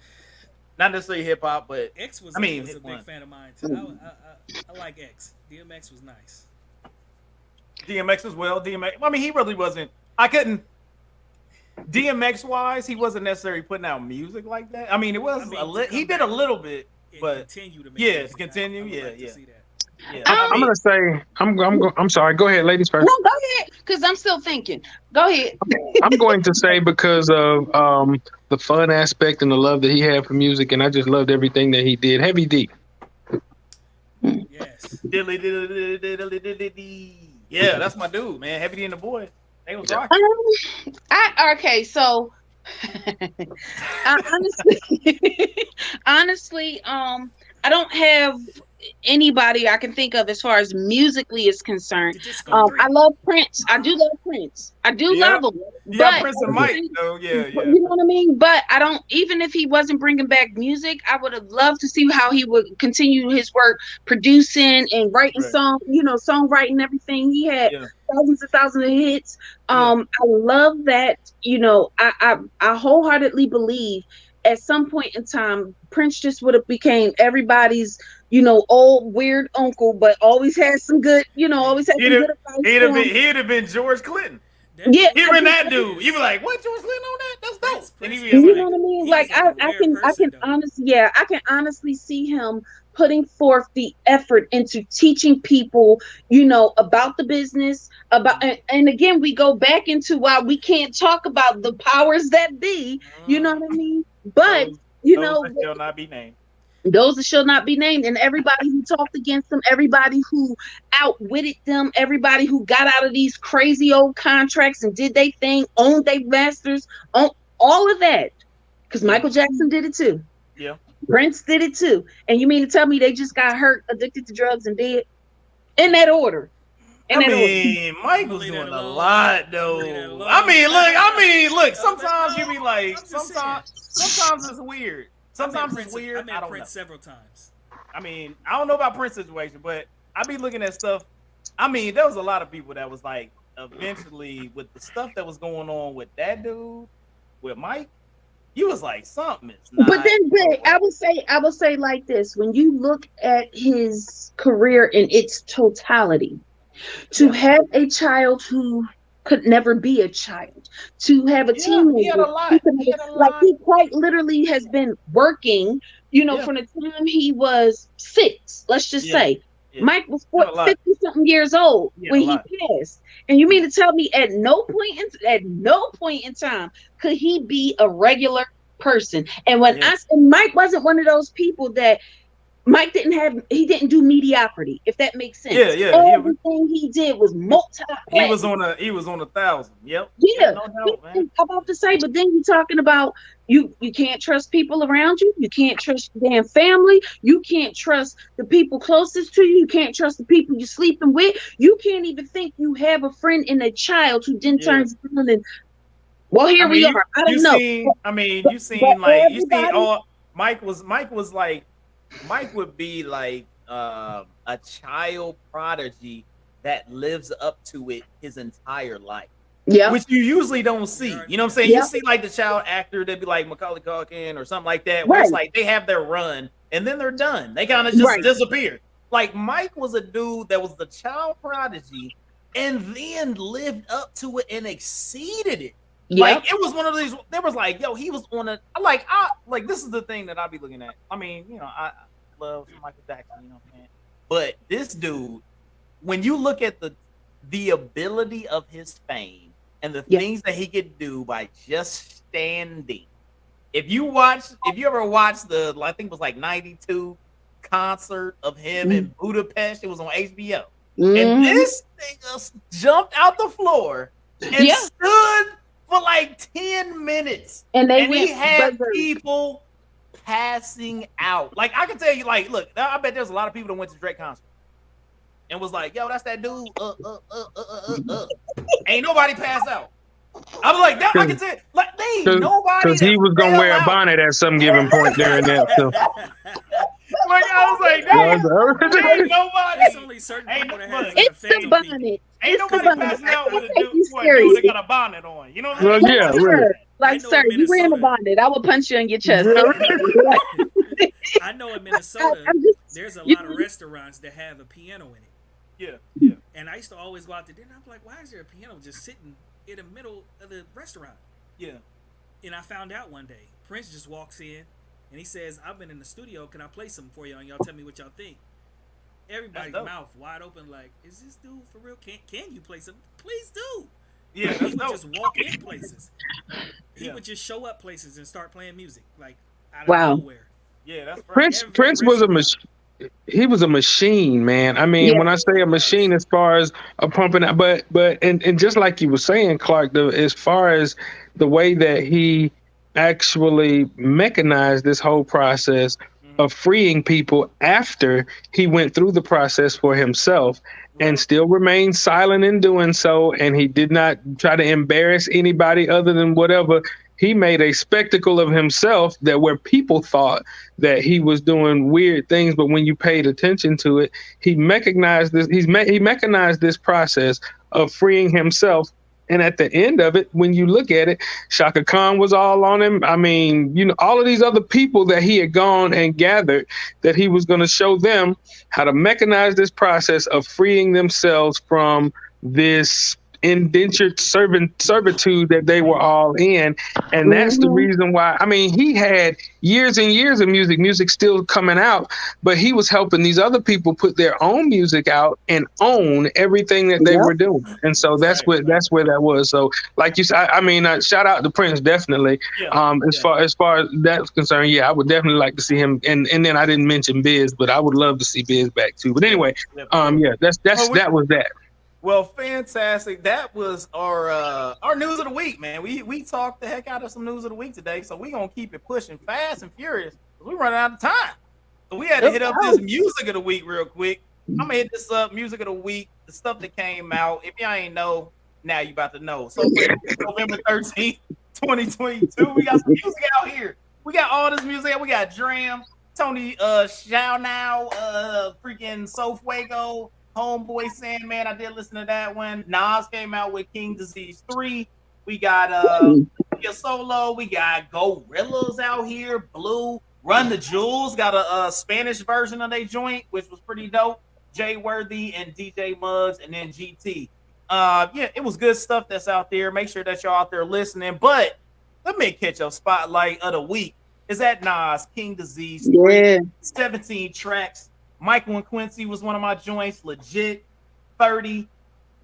Not necessarily hip hop, but X was a big fan of mine too. I like X. DMX was nice. DMX as well. DMX. I mean, he really wasn't. I couldn't. DMX wise, he wasn't necessarily putting out music like that. I mean, it was he did a little bit, but continue to make to continue. Yeah. I'm gonna say I'm sorry. Go ahead, ladies first. No, go ahead, because I'm still thinking. Go ahead. I'm going to say because of the fun aspect and the love that he had for music, and I just loved everything that he did. Heavy D. Yes. Yeah, that's my dude, man. Heavy D and the Boys. They was rocking. Okay, so honestly, I don't have anybody I can think of as far as musically is concerned. I love Prince. I do love Prince. I do love him. Yeah, but, Prince and Mike. Oh, yeah. You know what I mean? But I don't. Even if he wasn't bringing back music, I would have loved to see how he would continue his work, producing and writing songs. You know, songwriting, everything. He had thousands of hits. I love that. You know, I wholeheartedly believe at some point in time, Prince just would have became everybody's, you know, old weird uncle, but always had some good, always had some good advice. He'd have been George Clinton. Yeah, hearing that dude, you be like, "What, George Clinton on that? That's dope." And he you know what I mean? Like I can honestly see him putting forth the effort into teaching people, about the business, and again, we go back into why we can't talk about the powers that be. You know what I mean? But those that shall not be named. Those that shall not be named, and everybody who talked against them, everybody who outwitted them, everybody who got out of these crazy old contracts and did they thing, owned their masters, all of that. Because Michael Jackson did it too. Yeah. Prince did it too. And you mean to tell me they just got hurt, addicted to drugs, and dead? In that order. Mike was doing a lot though. I mean, look. Sometimes you be like, sometimes it's weird. Sometimes it's weird. I met Prince several times. I mean, I don't know about Prince situation, but I be looking at stuff. I mean, there was a lot of people that was like, eventually, with the stuff that was going on with that dude, with Mike, he was like, something is not. But then, I would say like this: when you look at his career in its totality, to have a child who could never be a child, to have a teenager, he had a lot. He quite literally has been working, from the time he was 6, let's just say, Yeah. Mike was Not a lot. 50 something years old Yeah, when a he lot. passed. And you mean to tell me at no point in time could he be a regular person? And when Yeah. Mike wasn't one of those people that he didn't do mediocrity, if that makes sense. Yeah, yeah. Everything he did was multi. He was on 1,000. Yep. Yeah, no doubt, man. I'm about to say, but then you're talking about you can't trust people around you. You can't trust your damn family. You can't trust the people closest to you. You can't trust the people you're sleeping with. You can't even think you have a friend and a child who then turns around and, well, here we are. I don't know. Mike would be like a child prodigy that lives up to it his entire life. Yeah. Which you usually don't see. You know what I'm saying? Yeah. You see like the child actor that'd be like Macaulay Culkin or something like that. Right. Where it's like they have their run and then they're done. They kind of just disappear. Like Mike was a dude that was the child prodigy and then lived up to it and exceeded it. Yep. Like it was one of these. There was like, yo, he was on a like this is the thing that I'll be looking at. I mean, you know, I love Michael Jackson, you know what I'm saying? But this dude, when you look at the ability of his fame and the things that he could do by just standing. If you ever watched the, I think it was like 92 concert of him in Budapest, it was on HBO. And this thing just jumped out the floor and stood for like 10 minutes. And he had people passing out. Like I can tell you, like, look, I bet there's a lot of people that went to Drake concert and was like, yo, that's that dude. Ain't nobody passed out. I was like, that I can tell you, like, they ain't nobody. Because he was gonna wear a bonnet at some given point during that. So. Like I was like, ain't nobody. It's only certain people that have it's the bonnet. Ain't nobody passing out with a dude that got a bonnet on. You know what I'm saying? Well, yeah, right. Like, sir, you wearing a bonnet. I will punch you in your chest. I know in Minnesota, there's a lot of restaurants that have a piano in it. Yeah. And I used to always go out there, and I'm like, why is there a piano just sitting in the middle of the restaurant? Yeah. And I found out one day, Prince just walks in, and he says, I've been in the studio, can I play something for y'all? And y'all tell me what y'all think. Everybody's mouth wide open like, is this dude for real? Can you play something? Please do. Yeah, he would just walk in places. He would just show up places and start playing music, like out of nowhere. Yeah, that's right. Prince was a machine. He was a machine, man. I mean, when I say a machine, as far as a pumping out, but and just like you were saying, Clark, as far as the way that he actually mechanized this whole process of freeing people after he went through the process for himself and still remained silent in doing so, and he did not try to embarrass anybody other than whatever. He made a spectacle of himself that where people thought that he was doing weird things, but when you paid attention to it, he mechanized this. He mechanized this process of freeing himself. And at the end of it, when you look at it, Shaka Khan was all on him. I mean, you know, all of these other people that he had gone and gathered, that he was going to show them how to mechanize this process of freeing themselves from this indentured servitude that they were all in. And that's the reason why, I mean, he had years and years of music still coming out, but he was helping these other people put their own music out and own everything that they were doing. And so that's where that was. So like you said, I mean, shout out to Prince, definitely. As far as that's concerned, I would definitely like to see him. And then I didn't mention Biz, but I would love to see Biz back too. But anyway, that was that. Well, fantastic. That was our news of the week, man. We talked the heck out of some news of the week today, so we're going to keep it pushing fast and furious because we're running out of time. So we had to hit up this music of the week real quick. I'm going to hit this up, music of the week, the stuff that came out. If y'all ain't know, now you about to know. So November 13th, 2022, we got some music out here. We got all this music. We got Dram, Tony Shao Now, freaking So Fuego, Homeboy Sandman. I did listen to that one. Nas came out with King Disease 3. We got Solo. We got Gorillas out here. Blue. Run the Jewels got a Spanish version of their joint, which was pretty dope. Jay Worthy and DJ Muggs, and then GT. It was good stuff that's out there. Make sure that y'all out there listening. But let me catch a spotlight of the week. Is that Nas King Disease 3, 17 tracks. Michael and Quincy was one of my joints. Legit 30.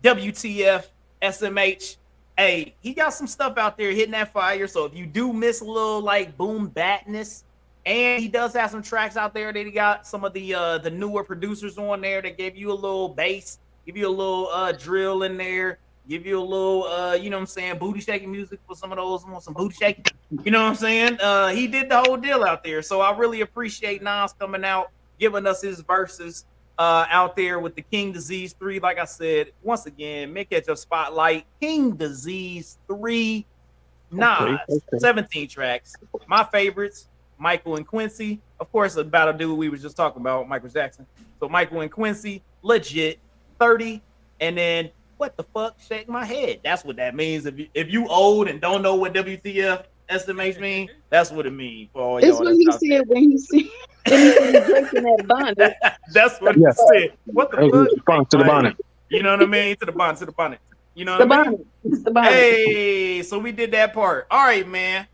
WTF SMH. Hey, he got some stuff out there hitting that fire. So if you do miss a little like boom batness, and he does have some tracks out there that he got some of the newer producers on there that gave you a little bass, give you a little drill in there, give you a little you know what I'm saying, booty shaking music for some of those who want some booty shaking. You know what I'm saying? He did the whole deal out there. So I really appreciate Nas coming out, giving us his verses out there with the King Disease 3. Like I said, once again, Mick Ketchup Spotlight, King Disease 3, Nas, 17 tracks. My favorites, Michael and Quincy. Of course, about a dude we were just talking about, Michael Jackson. So Michael and Quincy, legit, 30. And then, what the fuck, shake my head. That's what that means. If you old and don't know what WTF SMH mean, that's what it means for all y'all. It's what he said when he said breaking that bonnet. That's what he said. What the fuck? Response to the bonnet. You know what I mean? To the bonnet. You know what I mean? It's the bonnet. Hey, so we did that part. All right, man.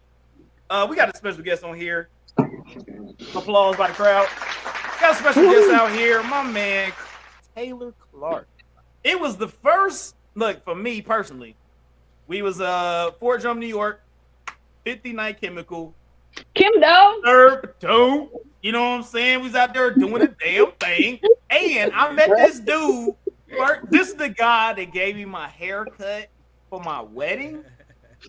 We got a special guest on here. Applause by the crowd. Got a special guest out here, my man Taylor Clark. It was the first look for me personally. We was Fort Drum, New York, 50 Night Chemical. Kim Dog. Third platoon. You know what I'm saying? We was out there doing a damn thing. And I met this dude. This is the guy that gave me my haircut for my wedding.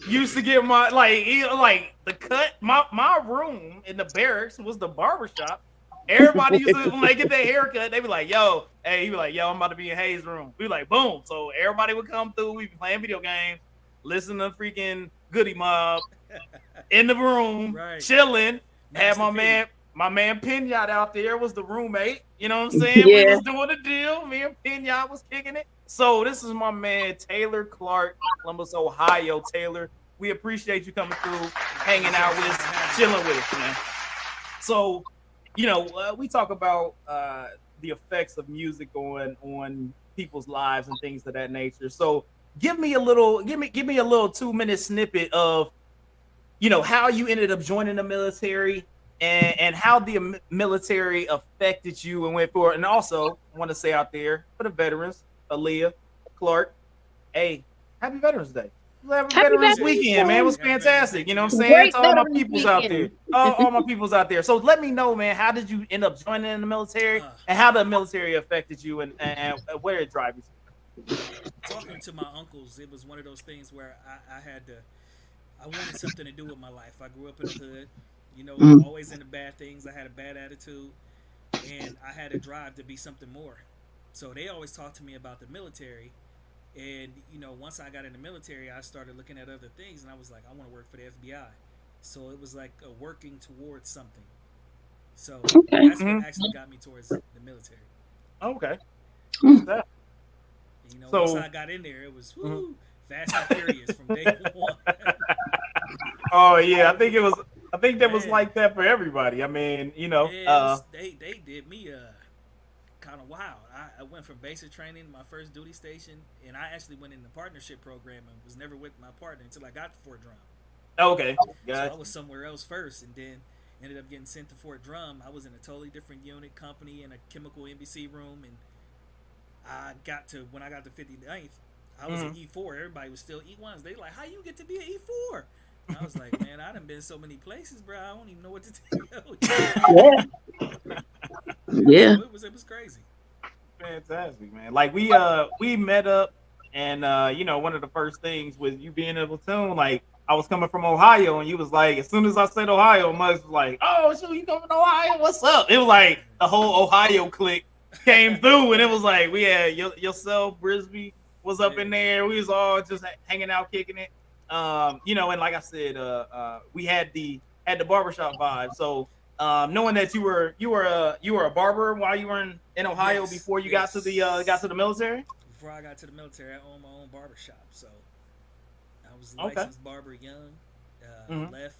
Used to get my like the cut. My room in the barracks was the barber shop. Everybody used to when they get their haircut, they be like, yo, hey, he be like, yo, I'm about to be in Hayes' room. We like, boom. So everybody would come through, we be playing video games, listen to freaking Goody Mob in the room, chilling. Had my man Pinyatt out there was the roommate. You know what I'm saying? Yeah. We was doing the deal. Me and Pinyatt was kicking it. So this is my man Taylor Clark, Columbus, Ohio. Taylor, we appreciate you coming through, hanging out with us, chilling with us, man. So, you know, we talk about the effects of music on people's lives and things of that nature. So give me a little 2-minute snippet of, you know, how you ended up joining the military and how the military affected you and went forward. And also I want to say out there for the veterans, Aaliyah, Clark, hey, happy Veterans Day. Happy Veterans Weekend, man. It was fantastic. You know what I'm saying? To all my peoples out there. All my peoples out there. So let me know, man, how did you end up joining in the military and how the military affected you and where it drives you? Talking to my uncles, it was one of those things where I wanted something to do with my life. I grew up in the hood, you know, always into bad things. I had a bad attitude and I had a drive to be something more. So they always talked to me about the military. And, you know, once I got in the military, I started looking at other things, and I was like, I want to work for the FBI. So it was like working towards something. So that's what actually got me towards the military. Okay. You know, once I got in there, it was fast and furious from day one. Oh, yeah. I think that was like that for everybody. I mean, you know. They did me kind of wild. I went from basic training, my first duty station, and I actually went in the partnership program and was never with my partner until I got to Fort Drum. Okay. So I was somewhere else first, and then ended up getting sent to Fort Drum. I was in a totally different unit, company, in a chemical NBC room, and when I got to 59th, I was an E4. Everybody was still E1s. They like, how you get to be an E4? And I was like, man, I done been so many places, bro. I don't even know what to tell you. Yeah. It was crazy. Fantastic, man. Like we met up, and you know, one of the first things with you being in a platoon, like I was coming from Ohio, and you was like, as soon as I said Ohio, Muggs was like, oh, so you coming from Ohio? What's up? It was like the whole Ohio clique came through, and it was like we had yourself, Brisby was up in there. We was all just hanging out, kicking it. You know, and like I said, we had the barbershop vibe. So knowing that you were a barber while you were in Ohio before you got to the military. Before I got to the military, I owned my own barbershop. So I was a licensed barber young. Left,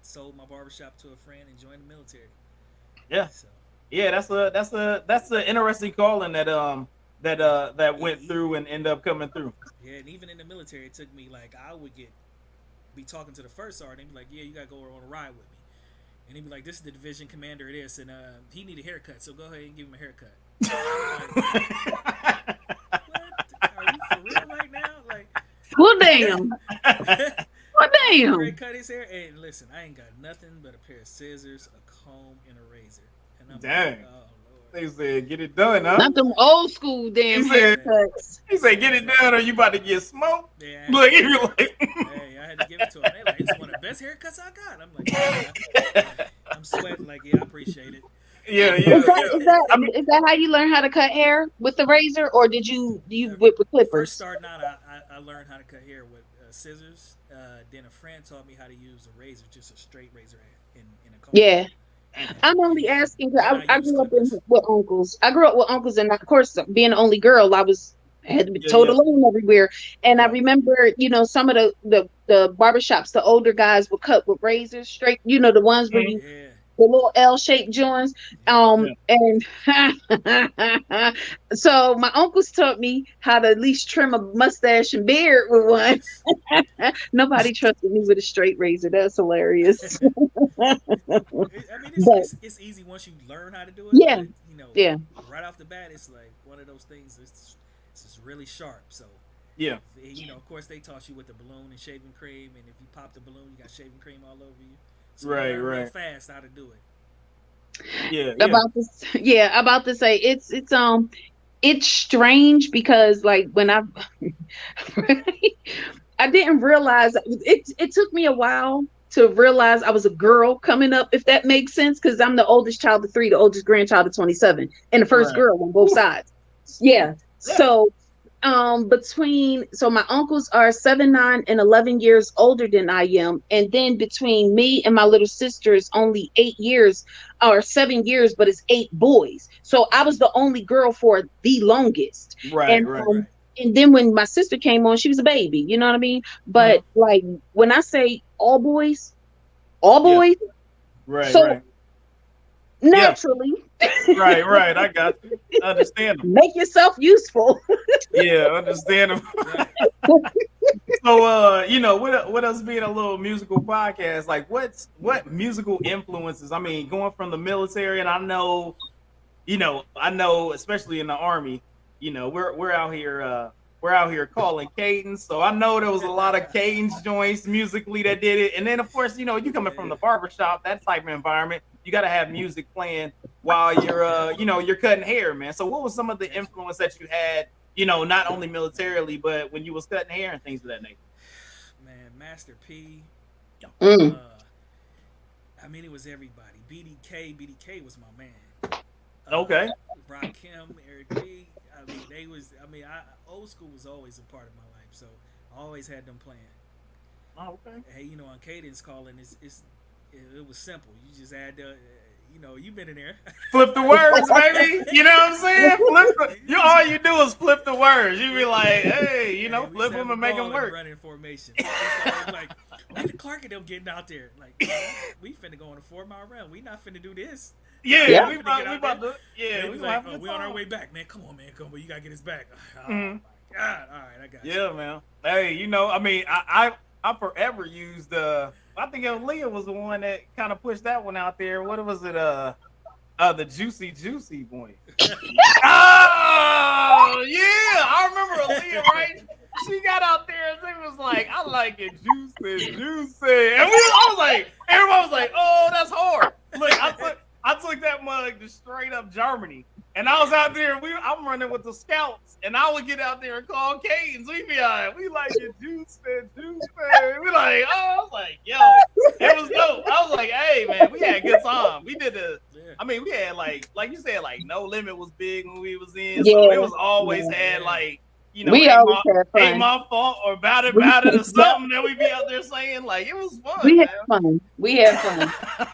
sold my barbershop to a friend, and joined the military. Yeah. So. Yeah, that's an interesting calling that went through and ended up coming through. Yeah, and even in the military, it took me like I would be talking to the first sergeant and be like, yeah, you gotta go on a ride with me. and he'd be like, "This is the division commander of this, and he need a haircut, so go ahead and give him a haircut." Like, what? Are you for real right now? Like, Well, damn. Well, damn. Greg cut his hair, and listen, I ain't got nothing but a pair of scissors, a comb, and a razor. And I'm Dang. like, oh Lord. They said, get it done, huh? Not them old school damn He said- haircuts. He said, get it done or you about to get smoked. Yeah, Look, he was like, hey, I had to give it to him. They like, it's one of the best haircuts I got. I'm like, yeah. I'm sweating like, yeah, I appreciate it. yeah. Is that how you learn how to cut hair with the razor, or did you whip with clippers? First starting out, I learned how to cut hair with scissors. Then a friend taught me how to use a razor, just a straight razor in a comb. Yeah. I'm only asking because I grew up with uncles. I grew up with uncles, and of course, being the only girl, I had to be told alone everywhere. And I remember, some of the barbershops, the older guys would cut with razors straight. The ones where you the little L-shaped joints. And so my uncles taught me how to at least trim a mustache and beard with one. Nobody trusted me with a straight razor. That's hilarious. I mean, it's easy once you learn how to do it. Yeah. But, right off the bat, it's like one of those things. It's just really sharp. So yeah, of course they taught you with the balloon and shaving cream, and if you pop the balloon, you got shaving cream all over you. So right. Real fast how to do it. Yeah. About to say it's strange because like when I didn't realize it took me a while to realize I was a girl coming up, if that makes sense, because I'm the oldest child of 3, the oldest grandchild of 27, and the first girl on both sides. Yeah. So my uncles are 7, 9, and 11 years older than I am, and then between me and my little sister is only 8 years or 7 years, but it's 8 boys. So I was the only girl for the longest. Right. And then when my sister came on, she was a baby. You know what I mean? But like when I say all boys, right. So right. naturally. Right. I got you. Understandable. Make yourself useful. Yeah, understandable. So, with us being a little musical podcast, like what musical influences? I mean, going from the military, and I know, especially in the Army, we're out here calling cadence. So I know there was a lot of cadence joints musically that did it. And then of course, you coming from the barbershop, that type of environment, you got to have music playing while you're cutting hair, man. So what was some of the influence that you had, not only militarily, but when you was cutting hair and things of that nature? Man, Master P. I mean, it was everybody. BDK was my man. Okay. Rock Kim, Eric B. Old school was always a part of my life, so I always had them playing. Oh, okay. Hey, on cadence calling, it was simple. You just had to, you've been in there. Flip the words, baby. You know what I'm saying? All you do is flip the words. You be like, hey, flip them and make them work. Running formation. Like, why the Clark and them getting out there? Like, we finna go on a 4-mile run. We not finna do this. Yeah. We like, we on our way back, man. Come on, man. Come on. You gotta get us back. Oh my God. All right, I got you. Yeah, man. Hey, I forever used I think Aaliyah was the one that kind of pushed that one out there. What was it? The Juicy boy. Oh yeah, I remember Aaliyah, right? She got out there and she was like, "I like it juicy," and everybody was like, "Oh, that's hard." Look, I took that mug to straight up Germany, and I was out there. I'm running with the scouts, and I would get out there and call cadence. We be like, "We like it juicy." We like, I was like, "Yo, it was dope." I was like, "Hey, man, we had a good time. We did we had like you said, like No Limit was big when we was in, so it was always had like." We always had fun. Ain't my fault or about it or something that we be out there saying. Like, it was fun. We had fun. We had fun.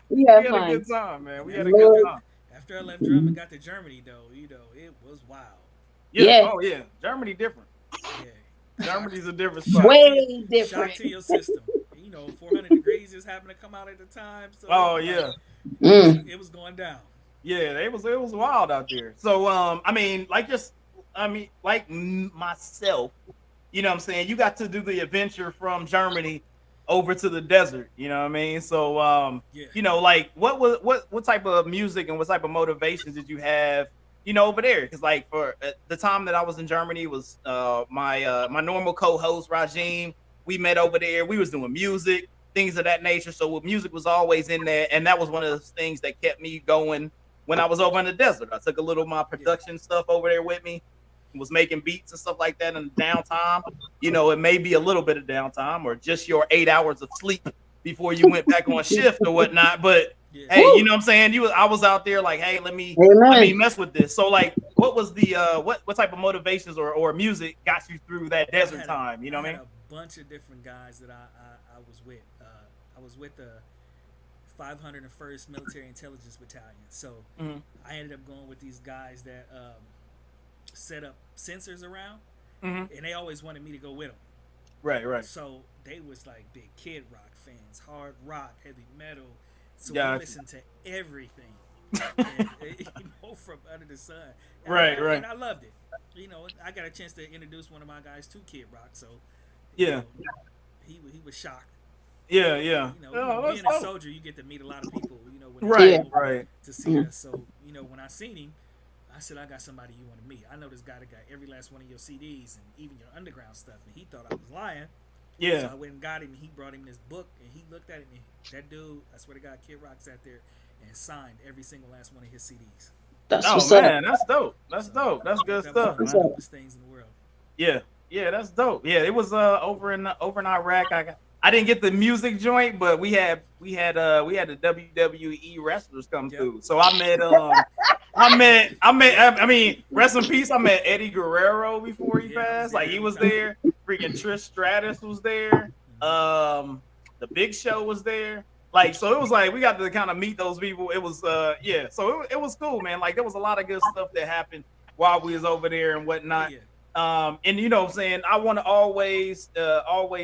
We had a good time, man. We had a good time. After I left drum and got to Germany, though, it was wild. Yeah. Oh, yeah. Germany different. Yeah. Germany's a different spot. Way different. Shock to your system. 400 degrees just happened to come out at the time. So it was going down. Yeah, it was wild out there. So, like myself, you know what I'm saying? You got to do the adventure from Germany over to the desert. You know what I mean? So Yeah. like what type of music and what type of motivations did you have? Over there, because like for the time that I was in Germany was my normal co-host Rajim. We met over there. We was doing music, things of that nature. So music was always in there, and that was one of those things that kept me going when I was over in the desert. I took a little of my production stuff over there with me, was making beats and stuff like that in the downtime. It may be a little bit of downtime or just your 8 hours of sleep before you went back on shift or whatnot. But hey, you know what I'm saying? I was out there like, hey, let me mess with this. So like, what was the what type of motivations or music got you through that desert time? You know what I mean? A bunch of different guys that I was with. I was with the 501st Military Intelligence Battalion. So I ended up going with these guys that set up sensors around, and they always wanted me to go with them. Right. So they was like big Kid Rock fans, hard rock, heavy metal. So we listened to everything, from under the sun. Right. And I loved it. I got a chance to introduce one of my guys to Kid Rock, so he was shocked. Yeah. Being a soldier, you get to meet a lot of people. When right. To see us. So when I seen him, I said, I got somebody you want to meet. I know this guy that got every last one of your CDs and even your underground stuff, and he thought I was lying. Yeah. So I went and got him, and he brought him this book, and he looked at it, and that dude, I swear to God, Kid Rock sat there and signed every single last one of his CDs. That's dope. That's dope. That's good stuff, man. One of the dopest things in the world. Yeah, that's dope. Yeah, it was over in Iraq. I didn't get the music joint, but we had the WWE wrestlers come through. So I mean, rest in peace. I met Eddie Guerrero before he passed. Like he was there. Freaking Trish Stratus was there. The Big Show was there. Like, so it was like we got to kind of meet those people. It was So it was cool, man. Like there was a lot of good stuff that happened while we was over there and whatnot. And you know what I'm saying, I want to always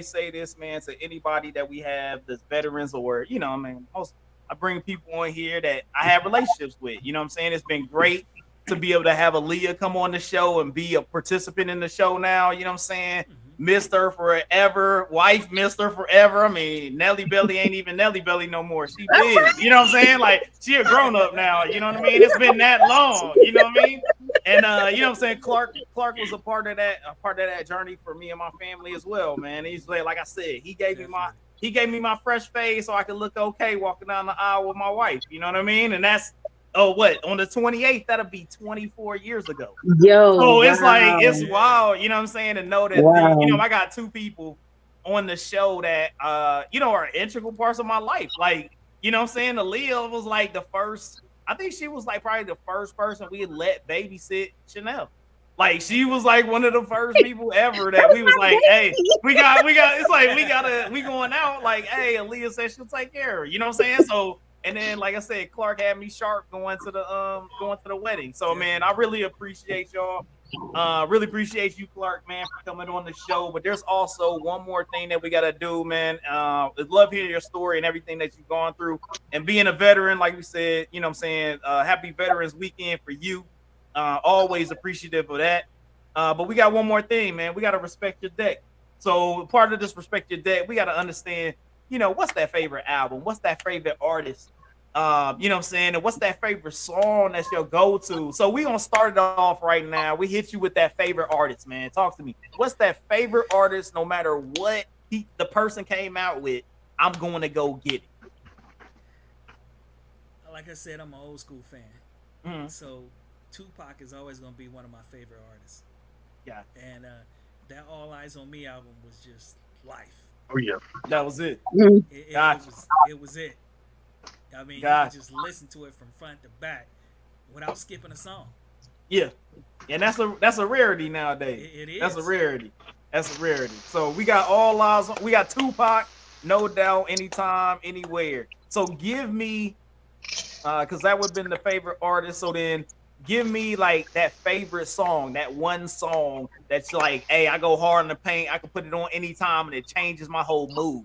say this, man, to anybody that we have that's veterans or I bring people on here that I have relationships with. You know what I'm saying? It's been great to be able to have Aaliyah come on the show and be a participant in the show now. You know what I'm saying? Missed her forever. Wife missed her forever. I mean, Nelly Belly ain't even Nelly Belly no more. She big. You know what I'm saying? Like, she a grown up now. You know what I mean? It's been that long. You know what I mean? And you know what I'm saying? Clark was a part of that journey for me and my family as well, man. He's like I said, he gave me my fresh face so I could look okay walking down the aisle with my wife. You know what I mean? And that's on the 28th, that'll be 24 years ago. So it's like, it's wild, you know what I'm saying? To know that, I got two people on the show that, are integral parts of my life. Like, you know what I'm saying? Aaliyah was like the first, I think she was like probably the first person we let babysit Chanel. Like she was like one of the first people ever that we was like, hey, we going out. Like, hey, Aaliyah said she'll take care of her. You know what I'm saying? So, and then like I said, Clark had me sharp going to the wedding. So man, I really appreciate y'all. Really appreciate you, Clark, man, for coming on the show. But there's also one more thing that we gotta do, man. I'd love hearing your story and everything that you've gone through. And being a veteran, like we said, you know what I'm saying, happy Veterans Weekend for you. Always appreciative of that. But we got one more thing, man. We got to respect your deck. So part of this respect your deck, we got to understand, what's that favorite album? What's that favorite artist? You know what I'm saying? And what's that favorite song that's your go-to? So we going to start it off right now. We hit you with that favorite artist, man. Talk to me. What's that favorite artist, no matter what the person came out with, I'm going to go get it. Like I said, I'm an old school fan. Mm-hmm. So Tupac is always going to be one of my favorite artists. Yeah. And that All Eyes on Me album was just life. Oh, yeah. That was it. It was it. I mean, you just listen to it from front to back without skipping a song. Yeah. And that's a rarity nowadays. It is. That's a rarity. So we got All Eyes. We got Tupac, No Doubt, Anytime, Anywhere. So give me, because that would have been the favorite artist. So then give me like that favorite song, that one song that's like, hey, I go hard in the paint. I can put it on anytime and it changes my whole mood.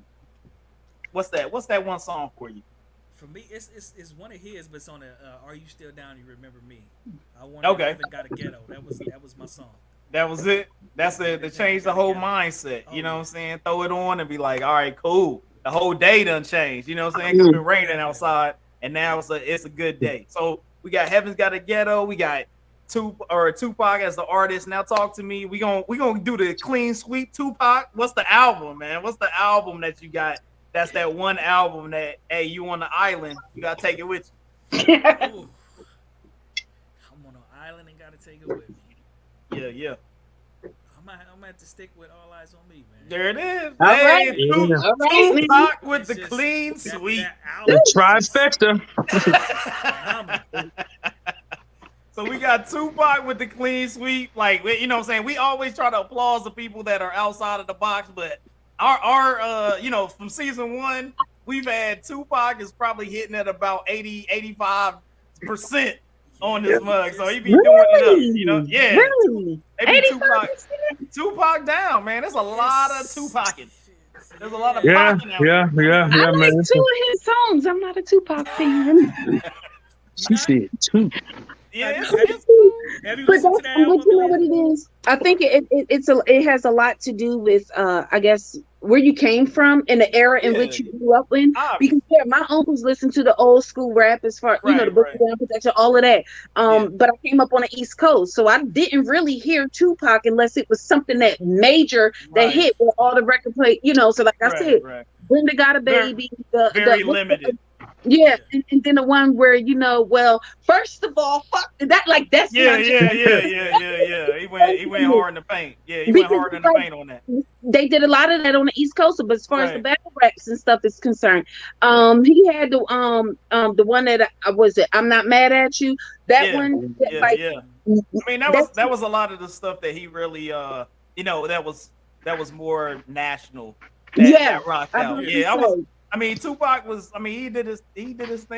What's that? What's that one song for you? For me, it's one of his, but it's on the Are You Still Down? You Remember Me? I Okay. Even Got a Ghetto. That was my song. That was it. That's it. To change the whole mindset. You know what I'm saying? Throw it on and be like, all right, cool. The whole day done changed. You know what I'm saying? 'Cause it's been raining outside, and now it's a good day. So we got Heaven's Got a Ghetto. We got Tupac as the artist. Now talk to me. We gonna do the clean sweep. Tupac. What's the album, man? What's the album that you got? That's that one album that, hey, you on the island, you gotta take it with you. Ooh. I'm on an island and gotta take it with me. Yeah. I'm gonna have to stick with All Eyes on Me, man. There it is. All Hey, right. Tupac with It's the just clean sweep. That album The trifecta. phenomenal. So we got Tupac with the clean sweep. Like, you know what I'm saying? We always try to applaud the people that are outside of the box, but our from season 1, we've had Tupac is probably hitting at about 85% on this mug. So he be doing it up, you know? Yeah. Really? They be Tupac down, man. There's a lot of Tupacing. There's a lot of Yeah, Pacing out yeah, there. yeah, I yeah, like man. 2 of his songs. I'm not a Tupac fan. She said 2. Yeah, Have it's you But listened to that but album? you know what Aaliyah? it is? I think it has a lot to do with I guess where you came from and the era in which you grew up in. obvious. Because my uncles listened to the old school rap as far the Right, Book right. of Down Protection, all of that. But I came up on the East Coast, so I didn't really hear Tupac unless it was something that major that Right. hit with all the record play. So like I said, Right. Brenda Got a Baby. Very limited. Yeah, and then the one where well, first of all, fuck that. Like that's Yeah. my He went hard in the paint. Yeah, he went hard in the paint on that. They did a lot of that on the East Coast, but as far as the Right. battle raps and stuff is concerned, he had the one that I'm Not Mad at You. That one, Yeah. I mean, that was a lot of the stuff that he really that was more national. That rocked out. I mean, Tupac was. I mean, he did his thing. He did his I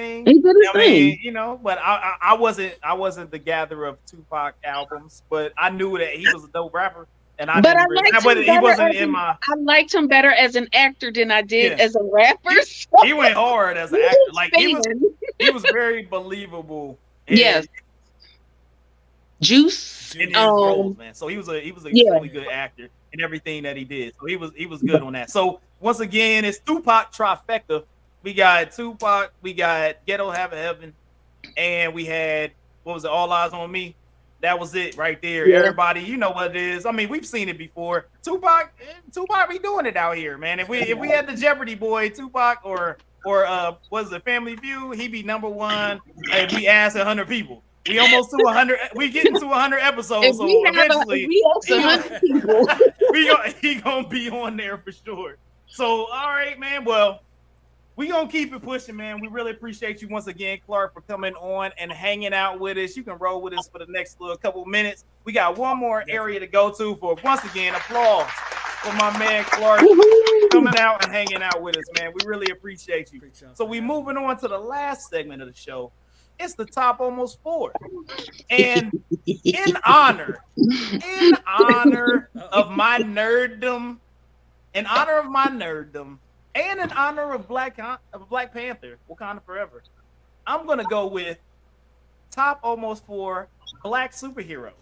mean, thing. but I wasn't the gatherer of Tupac albums, but I knew that he was a dope rapper, and I liked him better as an actor than I did as a rapper. He went hard as an actor. Like he was very believable. Yes. Juice. In his roles, man. So he was a really good actor in everything that he did. So he was good on that. So once again, it's Tupac trifecta. We got Tupac, we got Ghetto Heaven, and we had All Eyes on Me. That was it right there. Yeah. Everybody, you know what it is. I mean, we've seen it before. Tupac be doing it out here, man. If we had the Jeopardy boy, Tupac or was it Family Feud, he'd be number 1. If we asked 100 people. We almost to 100. We getting to 100 episodes, so eventually he gonna be on there for sure. So, all right, man. Well, we gonna keep it pushing, man. We really appreciate you once again, Clark, for coming on and hanging out with us. You can roll with us for the next little couple minutes. We got one more area to go to for once again. Applause for my man Clark coming out and hanging out with us, man. We really appreciate you. So we moving on to the last segment of the show. It's the top almost 4. And in honor of my nerddom, and in honor of Black Panther, Wakanda Forever, I'm gonna go with top almost 4 black superheroes.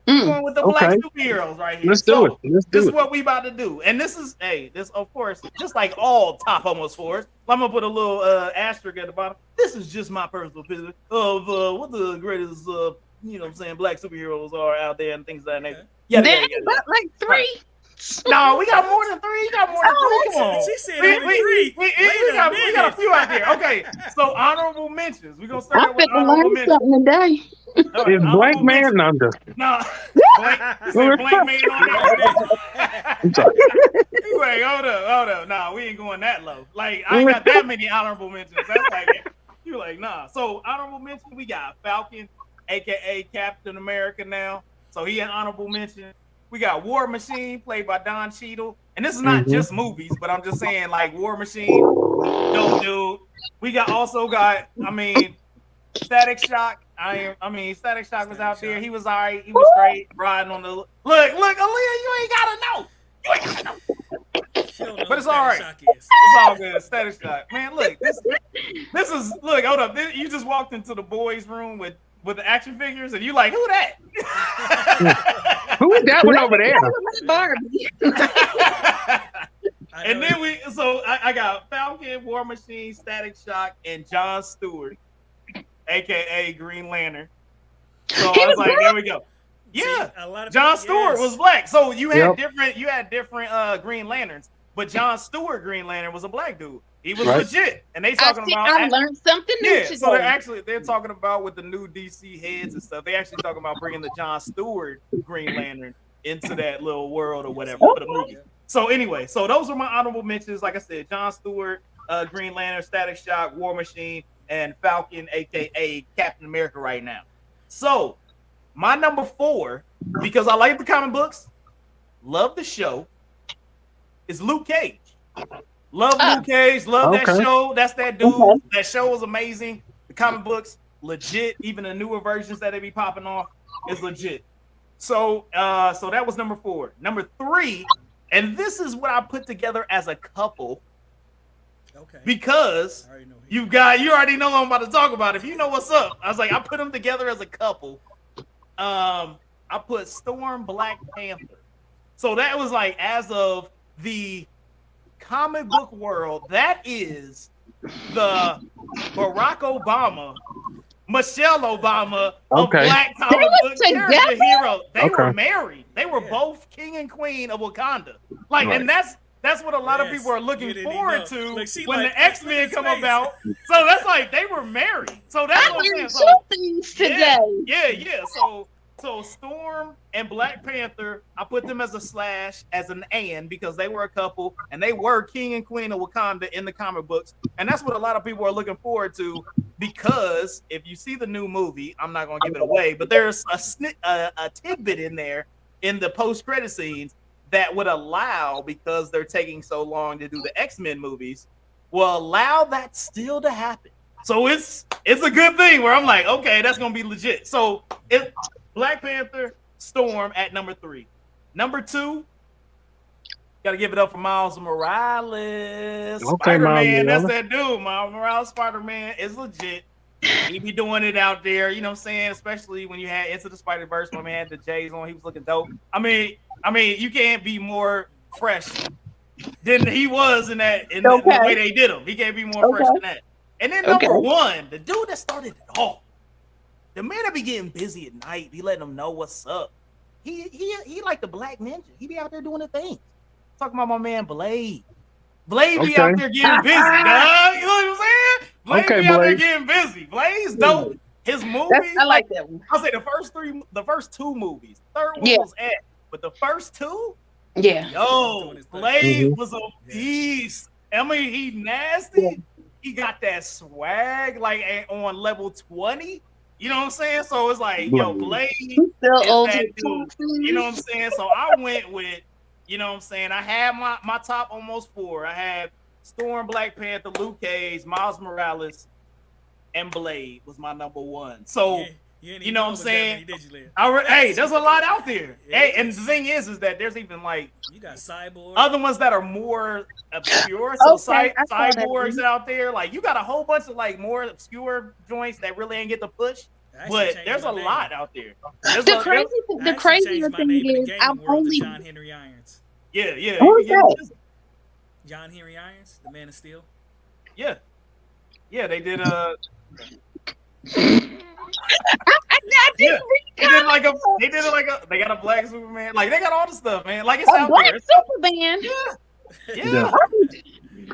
We're going with the black superheroes right here. Let's do it. This is what we about to do. And this of course, just like all top almost 4s, I'm gonna put a little asterisk at the bottom. This is just my personal opinion of what the greatest black superheroes are out there and things of that nature. Yeah. Like 3. No, we got more than 3. You got more than 3. Come on. She said only 3. We got a few out there. Okay, so honorable mentions. We're gonna start with honorable mentions. Something today. Is Blank Man under? No, Blank Man on there. I'm sorry. Wait, hold up. Nah, we ain't going that low. Like, I ain't got that many honorable mentions. That's like, you're like, nah. So, honorable mention, we got Falcon, aka Captain America now. So, he an honorable mention. We got War Machine, played by Don Cheadle. And this is not just movies, but I'm just saying, like, War Machine, dope dude. We also got, Static Shock. Static Shock was out there. He was all right. He was great riding on the look, Aaliyah, you ain't gotta know. But it's all right. It's all good. Static Shock. Man, look, this is hold up. You just walked into the boys' room with the action figures, and you like, who that? Who is that one over there? Barbie. And then I got Falcon, War Machine, Static Shock, and John Stewart, aka Green Lantern. So I was like, there we go. Yeah, John Stewart was black. So you had different Green Lanterns, but John Stewart Green Lantern was a black dude. He was legit, and they talking about. I learned something new today. So they're talking about with the new DC heads and stuff. They actually talking about bringing the John Stewart Green Lantern into that little world or whatever for the movie. So anyway, so those were my honorable mentions. Like I said, John Stewart, Green Lantern, Static Shock, War Machine, and Falcon, aka Captain America, right now. So my number 4, because I like the comic books, love the show, is Luke Cage. Love Luke Cage, love that show. That's that dude. Okay. That show was amazing. The comic books, legit. Even the newer versions that they be popping off is legit. So that was number 4. Number 3, and this is what I put together as a couple. Okay. Because you already know what I'm about to talk about. If you know what's up, I was like, I put them together as a couple. I put Storm, Black Panther. So that was like, as of the comic book world, that is the Barack Obama, Michelle Obama of black comic book character hero. They were married. They were both king and queen of Wakanda. Like, and that's what a lot of people are looking forward to when the X-Men come about. So that's like they were married. So that's what I'm saying. Things today. Yeah. So Storm and Black Panther, I put them as a slash, as an and, because they were a couple and they were king and queen of Wakanda in the comic books. And that's what a lot of people are looking forward to, because if you see the new movie, I'm not going to give it away, but there's a tidbit in there in the post-credit scenes that would allow, because they're taking so long to do the X-Men movies, will allow that still to happen. So it's a good thing where I'm like, okay, that's going to be legit. So it's Black Panther, Storm at number 3. Number 2, got to give it up for Miles Morales. Spider-Man, that's that dude. Miles Morales, Spider-Man is legit. He be doing it out there, you know what I'm saying? Especially when you had Into the Spider-Verse, when we had the J's on, he was looking dope. I mean, you can't be more fresh than he was in the way they did him. He can't be more fresh than that. And then number 1, the dude that started it all, the man that be getting busy at night, be letting them know what's up. He like the Black Ninja. He be out there doing the things. Talking about my man Blade. Blade be out there getting busy, dog. You know what I'm saying? Blade be out there getting busy. Blade's dope. His movies, I like that one. I'll say the first 2 movies. Third one was but the first 2, Blade was a beast. I mean, he nasty. Yeah. He got that swag like on level 20. You know what I'm saying? So it's like, Blade is that dude. You know what I'm saying? So I went with, you know what I'm saying? I had my top almost 4. I had Storm, Black Panther, Luke Cage, Miles Morales, and Blade was my number 1. So you know what I'm saying? Hey, there's a lot out there. Hey, and the thing is that there's even like you got Cyborg, other ones that are more obscure. So Cyborgs out there, like you got a whole bunch of like more obscure joints that really ain't get the push. But there's a lot out there. The crazier thing is, I'm only John Henry Irons. Yeah. John Henry Irons, the Man of Steel. Yeah, they did. They got a black Superman. Like they got all the stuff, man. Like it's out black there. Superman.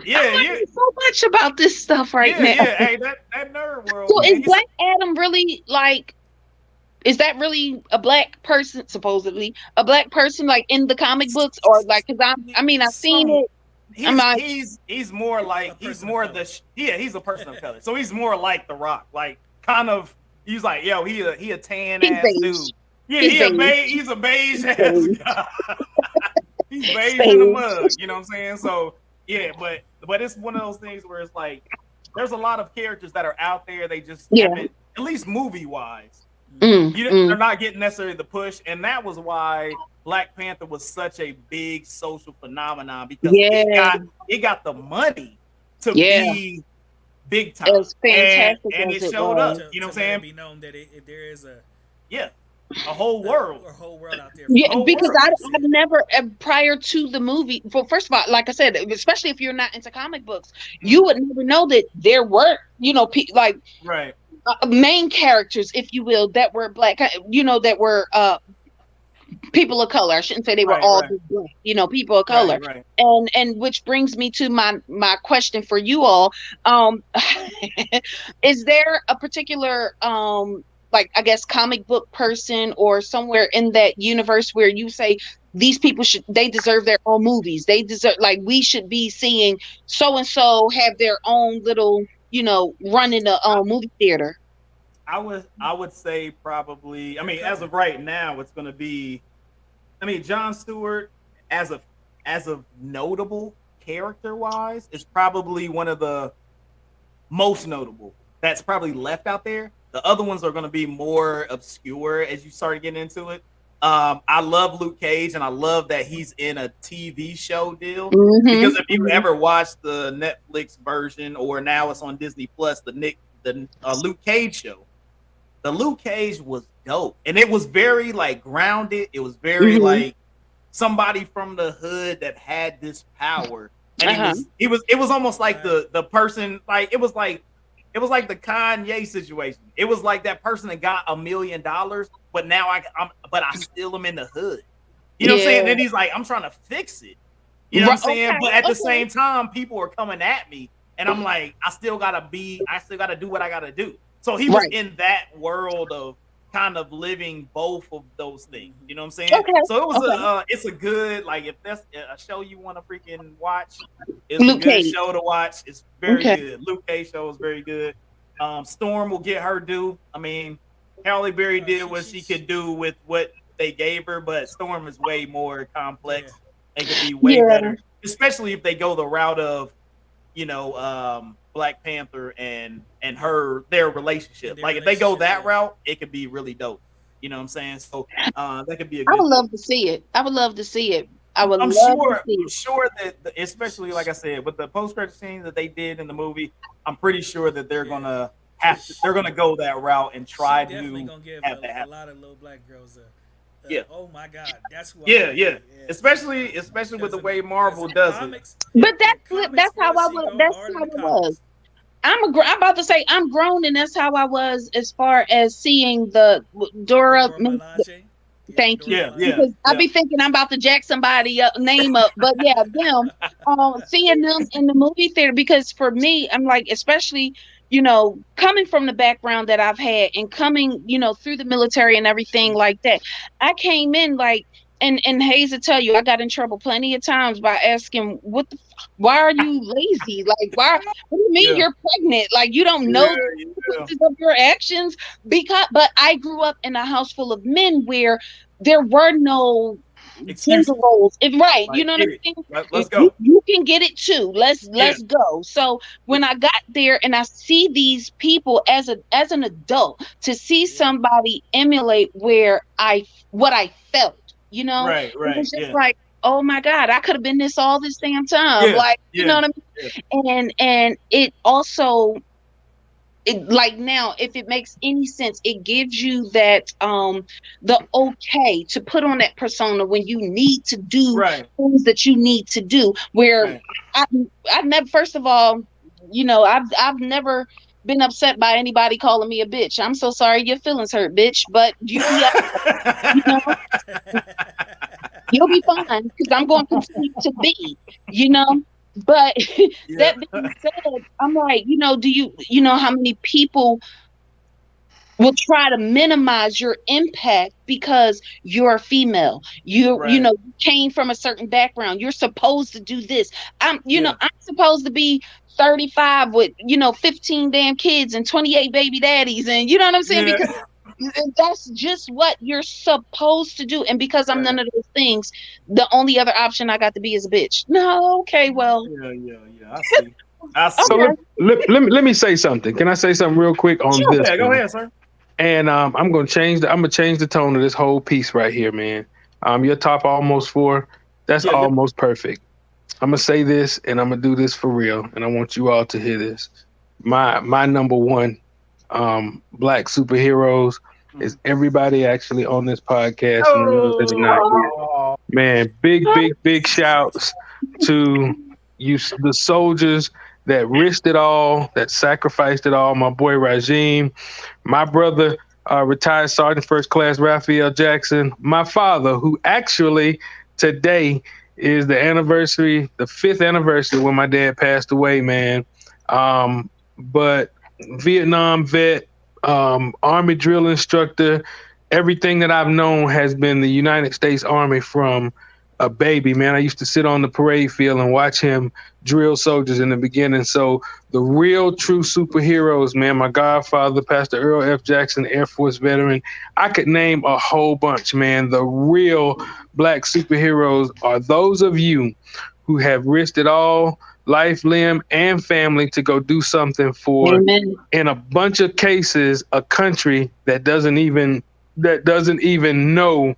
Yeah. So much about this stuff now. Yeah. Hey, that nerd world. So is Black Adam really like? Is that really a black person? Supposedly a black person, like in the comic books, or like? Because I've seen it. He's more like he's a person of color. So he's more like The Rock, like kind of. He's like, he a tan ass dude. Yeah, he's a beige ass guy. He's beige in the mug, you know what I'm saying? So yeah, but it's one of those things where it's like there's a lot of characters that are out there. They just haven't, at least movie wise, they're not getting necessarily the push, and that was why Black Panther was such a big social phenomenon, because it got the money to be big time. It was fantastic, and it showed up. You know what I'm saying? Be known that there is a a whole world. A whole world out there. Yeah, whole because world. I've never prior to the movie. Well, first of all, like I said, especially if you're not into comic books, you would never know that there were, like Right. main characters, if you will, that were black. That were people of color. I shouldn't say they were all just black. People of color. Right. And which brings me to my question for you all. Is there a particular like, I guess, comic book person or somewhere in that universe where you say these people they deserve their own movies? They deserve, like, we should be seeing so and so have their own little, run in the movie theater. I would say probably. I mean, as of right now, it's going to be. I mean, Jon Stewart as of notable character wise is probably one of the most notable that's probably left out there. The other ones are going to be more obscure as you start getting into it. I love Luke Cage, and I love that he's in a TV show deal. Because if you ever watched the Netflix version, or now it's on Disney Plus, the Luke Cage show, the Luke Cage was dope, and it was very like grounded. It was very like somebody from the hood that had this power, and it was almost like the person, like it was like the Kanye situation. It was like that person that got $1 million, but now I still am in the hood. You know what I'm saying? And he's like, I'm trying to fix it. You know what I'm saying? Okay, but at the same time, people are coming at me, and I'm like, I still gotta do what I gotta do. So he was in that world of kind of living both of those things. You know what I'm saying? Okay. So it was it's a good, like, if that's a show you want to freaking watch, it's Luke a good Cage. Show to watch. It's very good. Luke Cage show is very good. Storm will get her due. I mean, Halle Berry did what she could do with what they gave her, but Storm is way more complex and could be way better, especially if they go the route of, Black Panther and their relationship. Like, if they go that route, it could be really dope. You know what I'm saying? So that could be a good. I would love to see it. I'm sure that, especially like I said, with the post-credit scene that they did in the movie, I'm pretty sure that they're gonna go that route and try to have that happen. A lot of little black girls. Oh my God, that's who. Especially with the way Marvel does it. But that's how I was. That's how it was. I'm about to say I'm grown, and that's how I was as far as seeing the Dora. Thank you. Because I be thinking I'm about to jack somebody name up, but them. Seeing them in the movie theater, because for me, I'm like, especially, coming from the background that I've had and coming, through the military and everything like that, I came in like, and Hayes will tell you, I got in trouble plenty of times by asking, why are you lazy? Like, what do you mean you're pregnant? Like, you don't know the consequences of your actions? But I grew up in a house full of men where there were no gender roles. Right. You know what I'm saying? Let's go. You can get it too. Let's go. So when I got there and I see these people as an adult, to see somebody emulate what I felt, Right. It's just like, oh my God, I could have been this all this damn time. You know what I mean? And it also, like, now, if it makes any sense, it gives you that the okay to put on that persona when you need to do things that you need to do. Where I've never, first of all, I've never been upset by anybody calling me a bitch. I'm so sorry your feelings hurt, bitch. But you'll be fine, because I'm going to continue to be, But that being said, I'm like, do you know how many people will try to minimize your impact because you're a female? You came from a certain background. You're supposed to do this. I'm supposed to be 35 with 15 damn kids and 28 baby daddies, and you know what I'm saying? Because that's just what you're supposed to do. And because I'm none of those things, the only other option I got to be is a bitch. No, okay, well. I see. So let me say something. Can I say something real quick on this? Yeah, go ahead, sir. And I'm gonna change the tone of this whole piece right here, man. Your top almost 4, that's almost perfect. I'm gonna say this, and I'm gonna do this for real, and I want you all to hear this. My number one black superheroes is everybody actually on this podcast and the ones that are not here. Oh, Man, big shouts to you, the soldiers that risked it all, that sacrificed it all. My boy Rajim, my brother, retired Sergeant First Class Raphael Jackson, my father, who actually today is the anniversary, the 5th anniversary when my dad passed away, man. But Vietnam vet, Army drill instructor, everything that I've known has been the United States Army from a baby, man. I used to sit on the parade field and watch him drill soldiers in the beginning. So the real true superheroes, man, my godfather, Pastor Earl F. Jackson, Air Force veteran, I could name a whole bunch, man. The real black superheroes are those of you who have risked it all, life, limb, and family to go do something for, Amen. in a bunch of cases, a country that doesn't even know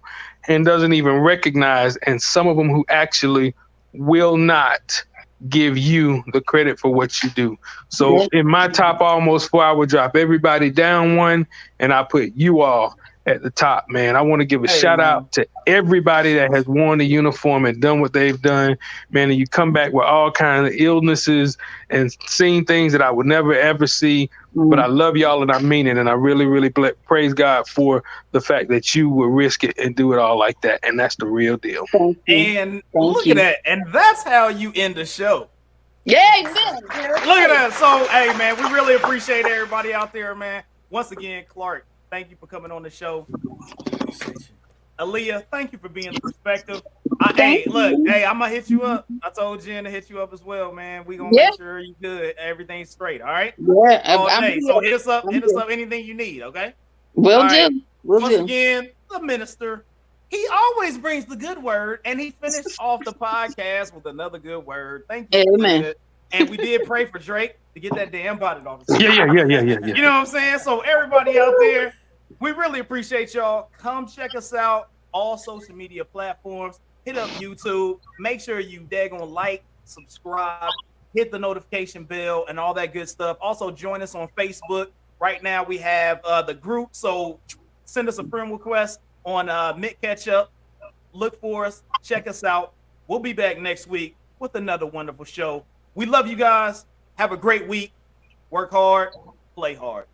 and doesn't even recognize, and some of them who actually will not give you the credit for what you do. So in my top almost 4, I would drop everybody down one, and I put you all at the top, man. I want to give a shout out to everybody that has worn the uniform and done what they've done, man. And you come back with all kinds of illnesses and seen things that I would never ever see. But I love y'all and I mean it. And I really praise God for the fact that you will risk it and do it all like that. And that's the real deal. And look at that. And that's how you end the show. Yeah, amen. Look at that. So, hey, man, we really appreciate everybody out there, man. Once again, Clark, thank you for coming on the show. Aaliyah, thank you for being the perspective. Hey, look, I'm gonna hit you up. I told Jen to hit you up as well, man. We gonna make sure you good, everything's straight. All right. Yeah. So hit us up. Hit us up. Anything you need. Okay. Will do. Once again, the minister. He always brings the good word, and he finished off the podcast with another good word. Thank you. Amen. And we did pray for Drake to get that damn bonnet off. Yeah. You know what I'm saying? So everybody out there, we really appreciate y'all. Come check us out. All social media platforms. Hit up YouTube. Make sure you daggone like, subscribe, hit the notification bell, and all that good stuff. Also, join us on Facebook. Right now, we have the group. So send us a friend request on Ketchup. Look for us. Check us out. We'll be back next week with another wonderful show. We love you guys. Have a great week. Work hard. Play hard.